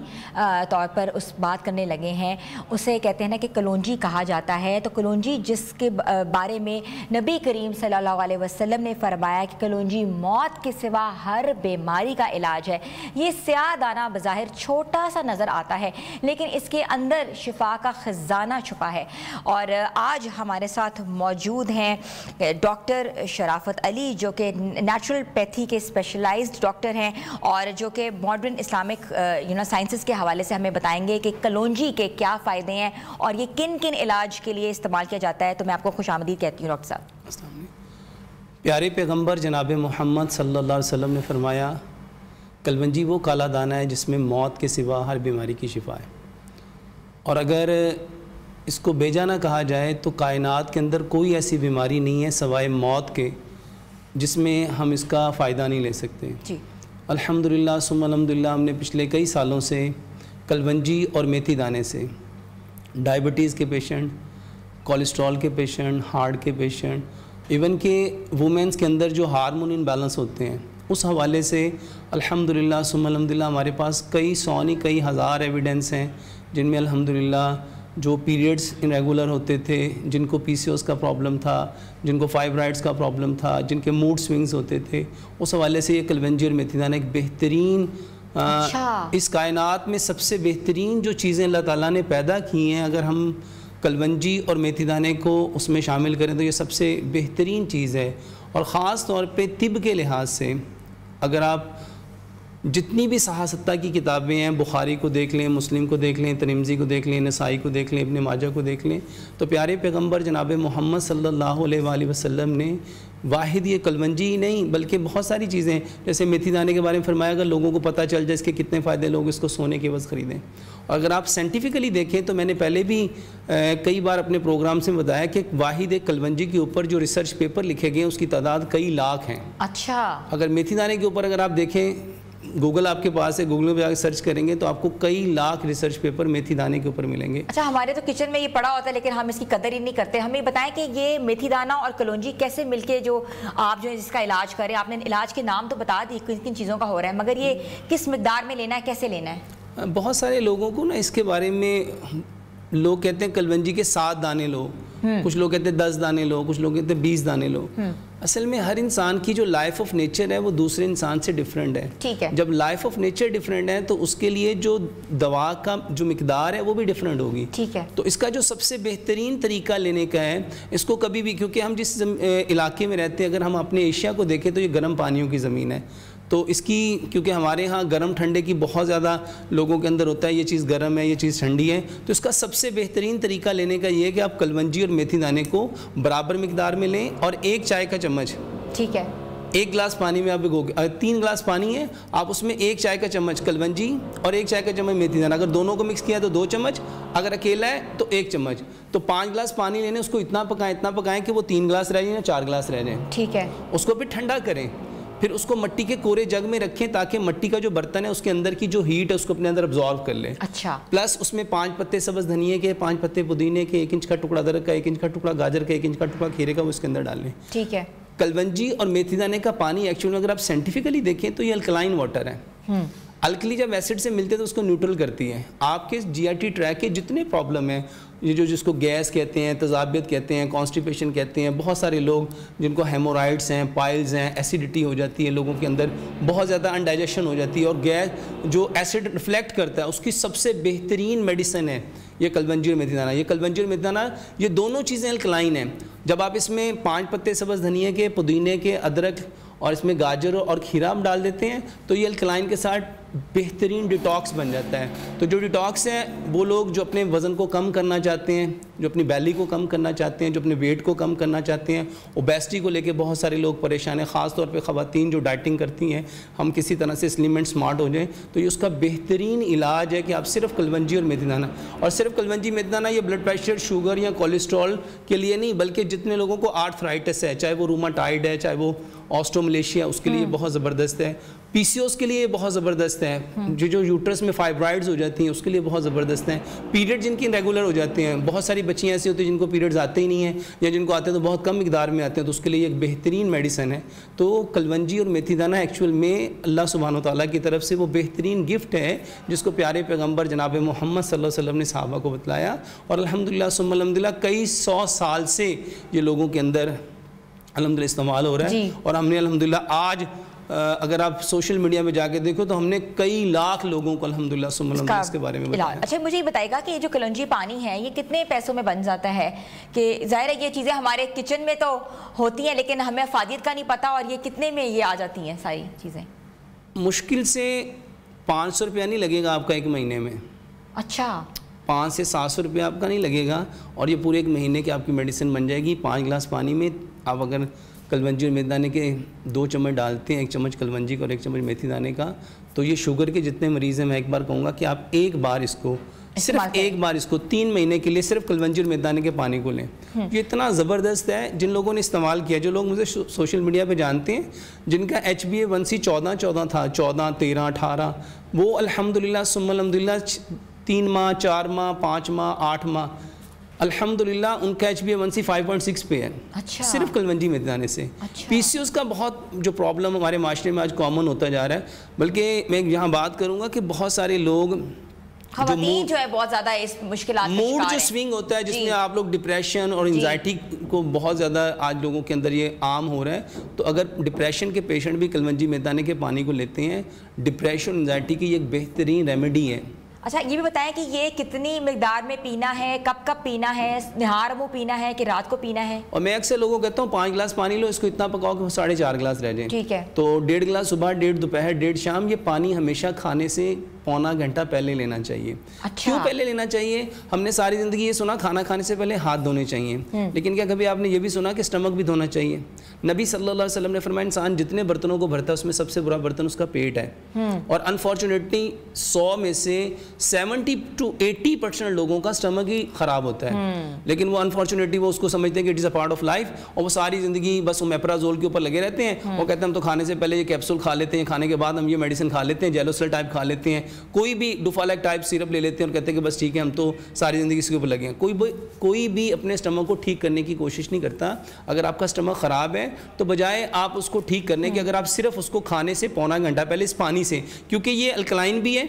तौर पर उस बात करने लगे हैं उसे कहते हैं ना कि कलौंजी कहा जाता है। तो कलौंजी जिसके बारे में नबी करीम सल्लल्लाहु अलैहि वसल्लम ने फरमाया कि कलौंजी मौत के सिवा हर बीमारी का इलाज है। ये स्याह दाना बज़ाहिर छोटा सा नज़र आता है लेकिन इसके अंदर शिफा का ख़जाना छुपा है। और आज हमारे साथ मौजूद हैं डॉक्टर शराफत अली, जो कि नेचुरोपैथी के स्पेशलाइज्ड डॉक्टर हैं और जो कि मॉडर्न इस्लामिक साइंसेस के हवाले से हमें बताएंगे कि कलौंजी के क्या फ़ायदे हैं और ये किन किन इलाज के लिए इस्तेमाल किया जाता है। तो मैं आपको खुशामदीद कहती हूँ डॉक्टर साहब। प्यारे पैगम्बर जनाब मोहम्मद सल्लल्लाहु अलैहि वसल्लम ने फरमाया, कलवंजी वो काला दाना है जिसमें मौत के सिवा हर बीमारी की शिफा है। और अगर इसको बेजा ना कहा जाए तो कायनात के अंदर कोई ऐसी बीमारी नहीं है सवाए मौत के जिसमें हम इसका फ़ायदा नहीं ले सकते जी। अल्हम्दुलिल्लाह सुम्मा अल्हम्दुलिल्लाह हमने पिछले कई सालों से कलवंजी और मेथी दाने से डायबिटीज़ के पेशेंट, कोलेस्ट्रॉल के पेशेंट, हार्ट के पेशेंट, इवन के वुमेंस के अंदर जो हार्मोन इम्बैलेंस होते हैं उस हवाले से अल्हम्दुलिल्लाह सुम्मा अल्हम्दुलिल्लाह हमारे पास कई हज़ार एविडेंस हैं जिनमें अल्हम्दुलिल्लाह जो पीरियड्स इरेगुलर होते थे, जिनको पीसीओएस का प्रॉब्लम था, जिनको फाइब्राइड्स का प्रॉब्लम था, जिनके मूड स्विंग्स होते थे, उस हवाले से ये कलवंजी और मेथी दाना एक बेहतरीन इस कायनात में सबसे बेहतरीन जो चीज़ें अल्लाह ताला ने पैदा की हैं, अगर हम कलवंजी और मेथी दाने को उसमें शामिल करें तो ये सबसे बेहतरीन चीज़ है। और ख़ास तौर पे तिब के लिहाज से अगर आप जितनी भी सहासत्ता की किताबें हैं, बुखारी को देख लें, मुस्लिम को देख लें, तिरमिज़ी को देख लें, नसाई को देख लें, इब्न माजा को देख लें, तो प्यारे पैगंबर जनाब मोहम्मद सल्लल्लाहु अलैहि वसल्लम ने वाहिद ये कलवंजी ही नहीं बल्कि बहुत सारी चीज़ें, जैसे मेथी दाने के बारे में फरमाया, अगर लोगों को पता चल जाए इसके कितने फ़ायदे, लोग इसको सोने के एवज़ ख़रीदें। और अगर आप साइंटिफिकली देखें तो मैंने पहले भी कई बार अपने प्रोग्राम से बताया कि वाहिद एक कलवंजी के ऊपर जो रिसर्च पेपर लिखे गए उसकी तादाद कई लाख हैं। अच्छा। अगर मेथी दाने के ऊपर अगर आप देखें, गूगल आपके पास है, गूगल में जाकर सर्च करेंगे तो आपको कई लाख रिसर्च पेपर मेथी दाने के ऊपर मिलेंगे। अच्छा, हमारे तो किचन में ये पड़ा होता है लेकिन हम इसकी कदर ही नहीं करते। हमें बताएं कि ये मेथी दाना और कलौंजी कैसे मिलके जो आप जो इसका इलाज करें, आपने इलाज के नाम तो बता दी किन किन चीज़ों का हो रहा है, मगर ये किस मिकदार में लेना है, कैसे लेना है? बहुत सारे लोगों को ना इसके बारे में लोग कहते हैं कलवंजी के 7 दाने लो, कुछ लोग कहते हैं 10 दाने लो, कुछ लोग कहते हैं 20 दाने लो। असल में हर इंसान की जो लाइफ ऑफ नेचर है वो दूसरे इंसान से डिफरेंट है। ठीक है। जब लाइफ ऑफ नेचर डिफरेंट है तो उसके लिए जो दवा का जो मिकदार है वो भी डिफरेंट होगी। ठीक है। तो इसका जो सबसे बेहतरीन तरीका लेने का है, इसको कभी भी, क्योंकि हम जिस इलाके में रहते हैं, अगर हम अपने एशिया को देखें तो ये गर्म पानियों की ज़मीन है, तो इसकी क्योंकि हमारे यहाँ गर्म ठंडे की बहुत ज़्यादा लोगों के अंदर होता है, ये चीज़ गर्म है, ये चीज़ ठंडी है, तो इसका सबसे बेहतरीन तरीका लेने का ये है कि आप कलवंजी और मेथी दाने को बराबर मिकदार में लें और 1 चाय का चम्मच, ठीक है, 1 गिलास पानी में आप भिगोगे, अगर 3 गिलास पानी है आप उसमें 1 चाय का चम्मच कलवंजी और 1 चाय का चम्मच मेथी दाना, अगर दोनों को मिक्स किया तो 2 चम्मच, अगर अकेला है तो 1 चम्मच, तो 5 गिलास पानी लेने, उसको इतना पकाएं कि वो 3 गिलास रह जाए, 4 गिलास रह जाए। ठीक है। उसको फिर ठंडा करें, फिर उसको मिट्टी के कोरे जग में रखें ताकि मिट्टी का जो बर्तन है उसके अंदर की जो हीट है उसको अपने अंदर अब्जॉर्व कर ले। अच्छा। प्लस उसमें 5 पत्ते सब्ज़ धनिए के, 5 पत्ते पुदीने के, 1 इंच का टुकड़ा अदरक का, 1 इंच का टुकड़ा गाजर का, 1 इंच का टुकड़ा खीरे का, वो इसके अंदर डाल लें। ठीक है। कलवंजी और मेथी दाने का पानी एक्चुअली अगर आप साइंटिफिकली देखें तो ये अल्कलाइन वाटर है। الکلی جب ایسڈ سے ملتے ہیں تو اس کو نیوٹرل کرتی ہے. آپ کے جی آر ٹی ٹریک کے جتنے پرابلم ہیں, یہ جس کو گیس کہتے ہیں, تذابیت کہتے ہیں, کانسٹیپیشن کہتے ہیں, بہت سارے لوگ جن کو ہیمورائڈس ہیں, پائلز ہیں, ایسیڈیٹی ہو جاتی ہے لوگوں کے اندر, بہت زیادہ انڈائجیشن ہو جاتی ہے, اور گیس جو ایسڈ ریفلیکٹ کرتا ہے اس کی سب سے بہترین میڈیسن ہے یہ کلونجی اور میتھی دانہ. یہ کلونجی اور میتھی دانہ یہ دونوں چیزیں الکلائن ہیں. جب آپ اس میں 5 پتے سبز دھنیے کے, پودینے کے, ادرک اور اس میں گاجر اور کھیرا آپ ڈال دیتے ہیں تو یہ الکلائن کے ساتھ بہترین ڈیٹاکس بن جاتا ہے. تو جو ڈیٹاکس ہیں وہ لوگ جو اپنے وزن کو کم کرنا چاہتے ہیں, جو اپنی بیلی کو کم کرنا چاہتے ہیں, جو اپنے ویٹ کو کم کرنا چاہتے ہیں, اوبیسٹی کو لے کے بہت سارے لوگ پریشان ہیں, خاص طور پہ خواتین جو ڈائٹنگ کرتی ہیں, ہم کسی طرح سے سلیم اینڈ سمارٹ ہو جائیں, تو یہ اس کا بہترین علاج ہے کہ آپ صرف کلونجی اور میتھی دانہ, اور صرف کلونجی میتھی دانہ یہ بلڈ پریشر, شوگر یا کولیسٹرول کے لیے نہیں, بلکہ جتنے لوگوں کو آرتھرائٹس ہے, چاہے وہ روماٹائڈ ہے, چاہے وہ آسٹوملیشیا, اس کے لیے بہت زبردست ہے. پی سی اوز کے لیے بہت زبردست ہے. جو یوٹرس میں فائبرائڈز ہو جاتی ہیں اس کے لیے بہت زبردست ہیں. پیریڈ جن کی ریگولر ہو جاتے ہیں, بہت ساری بچیاں ایسی ہوتی ہیں جن کو پیریڈز آتے ہی نہیں ہیں, یا جن کو آتے ہیں تو بہت کم مقدار میں آتے ہیں, تو اس کے لیے ایک بہترین میڈیسن ہے. تو کلونجی اور میتھی دانہ ایکچوئل میں اللہ سبحانہ و تعالیٰ کی طرف سے وہ بہترین گفٹ ہے جس کو پیارے پیغمبر جناب محمد صلی اللہ علیہ وسلم نے صحابہ کو بتلایا, اور الحمدللہ ثم الحمدللہ کئی 100 سال سے یہ لوگوں کے اندر الحمدللہ استعمال ہو رہا ہے. اور ہم نے الحمدللہ آج اگر آپ سوشل میڈیا میں جا کے دیکھو تو ہم نے کئی لاکھ لوگوں کو الحمدللہ ثم الحمدللہ اس کے بارے میں بتایا. اچھا مجھے یہ بتائے گا کہ یہ جو کلونجی پانی ہے یہ کتنے پیسوں میں بن جاتا ہے؟ کہ ظاہر ہے یہ چیزیں ہمارے کچن میں تو ہوتی ہیں لیکن ہمیں افادیت کا نہیں پتہ, اور یہ کتنے میں یہ آ جاتی ہیں ساری چیزیں؟ مشکل سے 500 روپیہ نہیں لگے گا آپ کا ایک مہینے میں. اچھا 500 سے 700 روپیہ آپ کا نہیں لگے گا, اور یہ پورے ایک مہینے کی آپ کی میڈیسن بن جائے گی. 5 گلاس پانی میں آپ اگر کلونجی اور میتھی دانے کے 2 چمچ ڈالتے ہیں, 1 چمچ کلونجی کا اور 1 چمچ میتھی دانے کا, تو یہ شوگر کے جتنے مریض ہیں میں ایک بار کہوں گا کہ آپ ایک بار اس کو صرف ایک بار اس کو 3 مہینے کے لیے صرف کلونجی اور میتھی دانے کے پانی کو لیں. یہ اتنا زبردست ہے. جن لوگوں نے استعمال کیا, جو لوگ مجھے سوشل میڈیا پہ جانتے ہیں, جن کا HbA1c 14 تھا, 14, 13, 18, وہ الحمدللہ ثم الحمدللہ 3 ماہ, 4 ماہ, 5 ماہ, 8 ماہ الحمدللہ ان کا HbA1c 5.6 پہ ہے. صرف کلونجی میتھی دانے سے. پی سی اوز کا بہت جو پرابلم ہمارے معاشرے میں آج کامن ہوتا جا رہا ہے, بلکہ میں یہاں بات کروں گا کہ بہت سارے لوگ خواتین جو ہے بہت زیادہ اس مشکلات میں موڈ جو سوئنگ ہوتا ہے, جس میں آپ لوگ ڈپریشن اور انزائٹی کو بہت زیادہ آج لوگوں کے اندر یہ عام ہو رہا ہے. تو اگر ڈپریشن کے پیشنٹ بھی کلونجی میتھی دانے کے پانی کو لیتے ہیں, ڈپریشن انزائٹی کی ایک بہترین ریمیڈی ہے. اچھا یہ بھی بتائیں کہ یہ کتنی مقدار میں پینا ہے, کب کب پینا ہے, نہار منہ پینا ہے کہ رات کو پینا ہے؟ اور میں اکثر لوگوں کو کہتا ہوں 5 گلاس پانی لو, اس کو اتنا پکاؤ کہ 4.5 گلاس رہ جائیں. ٹھیک ہے. تو 1.5 گلاس صبح, 1.5 دوپہر, 1.5 شام. یہ پانی ہمیشہ کھانے سے پونا گھنٹہ پہلے لینا چاہیے. کیوں پہلے لینا چاہیے؟ ہم نے ساری زندگی یہ سنا کھانا کھانے سے پہلے ہاتھ دھونے چاہیے, لیکن کیا کبھی آپ نے یہ بھی سنا کہ اسٹمک بھی دھونا چاہیے؟ نبی صلی اللہ علیہ وسلم نے فرمایا انسان جتنے برتنوں کو بھرتا ہے اس میں سب سے برا برتن اس کا پیٹ ہے. اور انفارچونیٹلی 100 میں سے 70 to 80% لوگوں کا اسٹمک ہی خراب ہوتا ہے. لیکن وہ انفارچونیٹلی وہ اس کو سمجھتے ہیں کہ it is a part of life, اور وہ ساری زندگی بس اومیپرازول کے اوپر لگے رہتے ہیں. وہ کہتے ہیں ہم تو کھانے سے پہلے یہ کیپسول کھا لیتے ہیں, کھانے کے بعد ہم یہ میڈیسن کھا لیتے ہیں, جیلوسل ٹائپ کھا لیتے ہیں, کوئی بھی ڈوفالیک ٹائپ سیرپ لے لیتے ہیں, اور کہتے ہیں کہ بس ٹھیک ہے ہم تو ساری زندگی اس کے اوپر لگے ہیں. کوئی بھی اپنے اسٹمک کو ٹھیک کرنے کی کوشش نہیں کرتا. اگر آپ کا اسٹمک خراب ہے تو بجائے آپ اس کو ٹھیک کرنے کے, اگر آپ صرف اس کو کھانے سے پونا گھنٹہ پہلے اس پانی سے, کیونکہ یہ الکلائن بھی ہے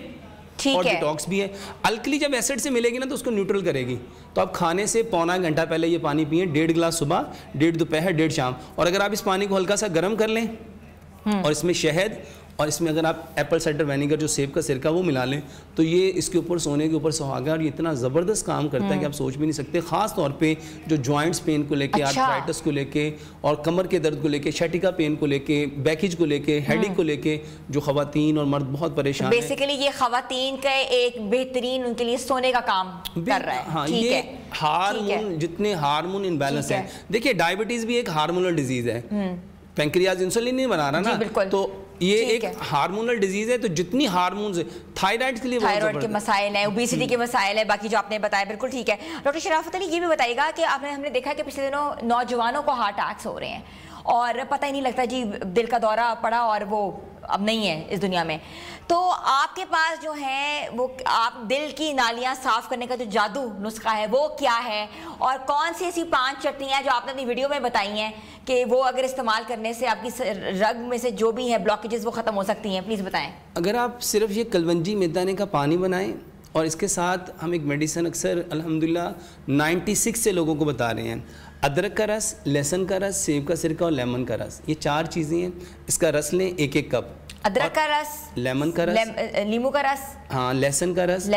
اور ڈیٹاکس بھی ہے. الکلی جب ایسڈ سے ملے گی نا تو اس کو نیوٹرل کرے گی. تو آپ کھانے سے پونا گھنٹہ پہلے یہ پانی پئیں, 1.5 گلاس صبح, 1.5 دوپہر, 1.5 شام. اور اگر آپ اس پانی کو ہلکا سا گرم کر لیں اور اس میں شہد, اور اس میں اگر آپ ایپل سائڈر وینیگر جو سیب کا سرکہ وہ ملا لیں, تو یہ اس کے اوپر سونے کے اوپر سہاگا, اور یہ اتنا زبردست کام کرتا ہے کہ آپ سوچ بھی نہیں سکتے. خاص طور پہ جو جوائنٹس پین کو لے کے, آرتھرائٹس کو لے کے, اور کمر کے درد کو لے کے, شیٹیکا پین کو لے کے, بیکیج کو لے کے, ہیڈیک کو لے کے, جو خواتین اور مرد بہت پریشان ہیں. بیسیکلی یہ خواتین کا ایک بہترین ان کے لیے سونے کا کام کر رہا ہے. ہاں, یہ ہارمون, جتنے ہارمون انبیلنس ہیں, دیکھیے ڈائبٹیز بھی ایک ہارمونل ڈیزیز ہے. پینکریاز انسولین نہیں بنا رہا نا, تو یہ ایک ہارمونل ڈیزیز ہے. تو جتنی ہارمونز, تھائرائڈ کے لیے تھائرائڈ کے مسائل ہیں, اوبیسٹی کے مسائل ہیں, باقی جو آپ نے بتایا بالکل ٹھیک ہے. ڈاکٹر شرافت علی یہ بھی بتائیے گا کہ ہم نے دیکھا کہ پچھلے دنوں نوجوانوں کو ہارٹ اٹیکس ہو رہے ہیں, اور پتہ ہی نہیں لگتا جی دل کا دورہ پڑا اور وہ اب نہیں ہے اس دنیا میں. تو آپ کے پاس جو ہے وہ آپ دل کی نالیاں صاف کرنے کا جو جادو نسخہ ہے وہ کیا ہے, اور کون سی ایسی 5 چٹنیاں جو آپ نے اپنی ویڈیو میں بتائی ہیں کہ وہ اگر استعمال کرنے سے آپ کی رگ میں سے جو بھی ہے بلاکیجز وہ ختم ہو سکتی ہیں, پلیز بتائیں. اگر آپ صرف یہ کلونجی مے دانے کا پانی بنائیں اور اس کے ساتھ ہم ایک میڈیسن اکثر الحمدللہ 96 سے لوگوں کو بتا رہے ہیں, ادرک کا رس, لہسن کا رس, سیب کا سرکہ اور لیمن کا رس, یہ 4 چیزیں ہیں. اس کا رس لیں 1-1 کپ, ادرک کا رس, لیمن کا رس, لیمو کا رس, ہاں لہسن کا رس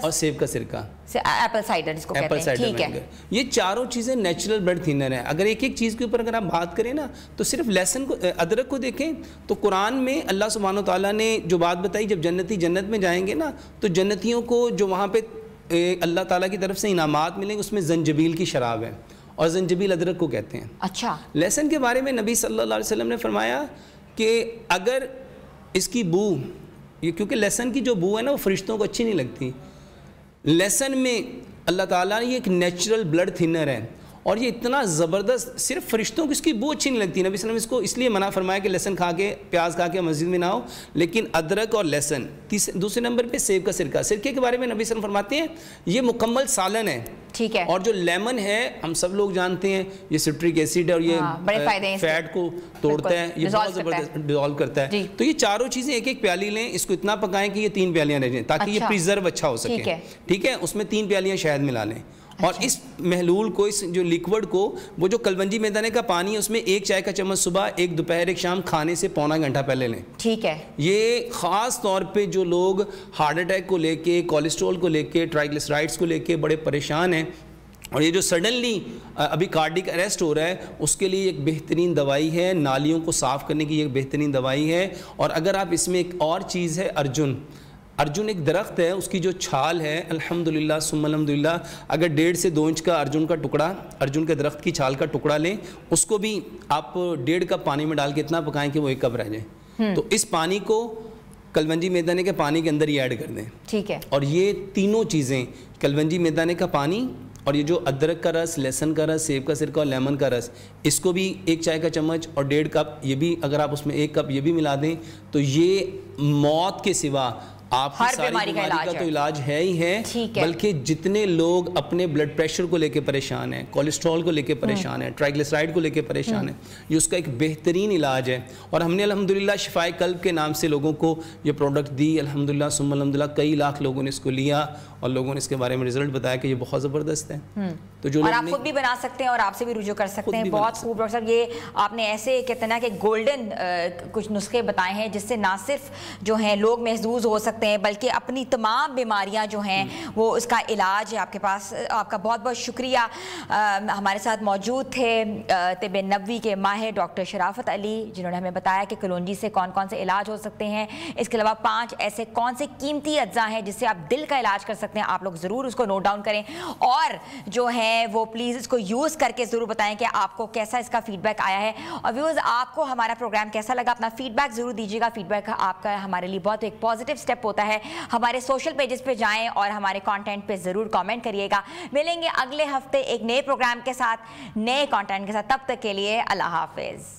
اور سیب کا سرکہ, ایپل سائڈر اس کو کہتے ہیں, ٹھیک ہے. یہ چاروں چیزیں نیچرل بلڈ تھینر ہیں. اگر ایک چیز کے اوپر اگر آپ بات کریں نا تو صرف لہسن کو, ادرک کو دیکھیں تو قرآن میں اللہ سبحانہ و تعالیٰ نے جو بات بتائی, جب جنتی جنت میں جائیں گے نا تو جنتیوں کو جو وہاں پہ اللہ تعالیٰ کی طرف سے انعامات ملیں گے اس میں زنجبیل کی شراب ہے, اور زنجبیل ادرک کو کہتے ہیں. اچھا. لہسن کے بارے میں نبی صلی اللہ علیہ وسلم نے فرمایا کہ اگر اس کی بو, یہ کیونکہ لہسن کی جو بو ہے نا وہ فرشتوں کو اچھی نہیں لگتی, لہسن میں اللہ تعالیٰ نے یہ ایک نیچرل بلڈ تھنر ہے اور یہ اتنا زبردست, صرف فرشتوں کو اس کی بو اچھی نہیں لگتی. نبی صلی اللہ علیہ وسلم اس کو اس لیے منع فرمایا کہ لہسن کھا کے, پیاز کھا کے مسجد میں نہ ہو, لیکن ادرک اور لہسن. دوسرے نمبر پہ سیب کا سرکہ. سرکے کے بارے میں نبی صلی اللہ علیہ وسلم فرماتے ہیں یہ مکمل سالن ہے, ٹھیک ہے. اور جو لیمن ہے ہم سب لوگ جانتے ہیں یہ سٹرک ایسڈ ہے اور یہ فیٹ کو توڑتا ہے, یہ بہت زبردست ڈیزالو کرتا ہے. تو یہ چاروں چیزیں 1-1 پیالی لیں, اس کو اتنا پکائیں کہ یہ 3 پیالیاں رہ جائیں تاکہ یہ پریزرو اچھا ہو سکے, ٹھیک ہے. اس میں 3 پیالیاں شہد ملا لیں, اور اس محلول کو, اس جو لیکوڈ کو, وہ جو کلونجی مے دانے کا پانی ہے اس میں 1 چائے کا چمچ صبح, 1 دوپہر, 1 شام, کھانے سے پونا گھنٹہ پہلے لیں, ٹھیک ہے. یہ خاص طور پہ جو لوگ ہارٹ اٹیک کو لے کے, کولیسٹرول کو لے کے, ٹرائیگلیسرائڈس کو لے کے بڑے پریشان ہیں, اور یہ جو سڈنلی ابھی کارڈک اریسٹ ہو رہا ہے اس کے لیے ایک بہترین دوائی ہے, نالیوں کو صاف کرنے کی ایک بہترین دوائی ہے. اور اگر آپ اس میں ایک اور چیز ہے, ارجن ایک درخت ہے, اس کی جو چھال ہے الحمدللہ ثم الحمدللہ, اگر 1.5 سے 2 انچ کا ارجن کا ٹکڑا, ارجن کے درخت کی چھال کا ٹکڑا لیں, اس کو بھی آپ 1.5 کپ پانی میں ڈال کے اتنا پکائیں کہ وہ 1 کپ رہ جائے, تو اس پانی کو کلونجی مے دانے کے پانی کے اندر ہی ایڈ کر دیں, ٹھیک ہے. اور یہ تینوں چیزیں, کلونجی مے دانے کا پانی اور یہ جو ادرک کا رس, لہسن کا رس, سیب کا سرکہ اور لیمن کا رس, اس کو بھی 1 چائے کا چمچ اور 1.5 کپ, یہ بھی اگر آپ اس میں 1 کپ یہ بھی ملا دیں تو یہ موت کے سوا آپ کی ساری بیماری کا تو علاج ہے ہی ہے, بلکہ جتنے لوگ اپنے بلڈ پریشر کو لے کے پریشان ہیں, کولیسٹرول کو لے کے پریشان ہیں, ٹرائیگلیسرائڈ کو لے کے پریشان ہیں, یہ اس کا ایک بہترین علاج ہے. اور ہم نے الحمدللہ شفائے قلب کے نام سے لوگوں کو یہ پروڈکٹ دی, الحمدللہ ثم الحمدللہ, کئی لاکھ لوگوں نے اس کو لیا اور لوگوں نے اس کے بارے میں رزلٹ بتایا کہ یہ بہت زبردست ہے. تو جو اور آپ خود بھی بنا سکتے ہیں اور آپ سے بھی رجوع کر سکتے ہیں. بہت خوب ڈاکٹر صاحب, یہ آپ نے ایسے کہتے ہیں نا کہ گولڈن کچھ نسخے بتائے ہیں جس سے نہ صرف جو ہیں لوگ محظوظ ہو سکتے ہیں بلکہ اپنی تمام بیماریاں جو ہیں وہ اس کا علاج ہے آپ کے پاس. آپ کا بہت بہت شکریہ. ہمارے ساتھ موجود تھے طب نبوی کے ماہر ڈاکٹر شرافت علی, جنہوں نے ہمیں بتایا کہ کلونجی سے کون کون سے علاج ہو سکتے ہیں. اس کے علاوہ 5 ایسے کون سے قیمتی اجزاء ہیں جس سے آپ دل کا علاج کر سکتے ہیں. آپ لوگ ضرور اس کو نوٹ ڈاؤن کریں اور جو ہے وہ پلیز اس کو یوز کر کے ضرور بتائیں کہ آپ کو کیسا اس کا فیڈ بیک آیا ہے. اور ویورز, آپ کو ہمارا پروگرام کیسا لگا, اپنا فیڈ بیک ضرور دیجیے گا. فیڈ بیک آپ کا ہمارے لیے بہت ایک پازیٹیو سٹیپ ہوتا ہے. ہمارے سوشل پیجز پہ جائیں اور ہمارے کانٹینٹ پہ ضرور کامنٹ کریے گا. ملیں گے اگلے ہفتے ایک نئے پروگرام کے ساتھ, نئے کانٹینٹ کے ساتھ. تب تک کے لیے اللہ حافظ.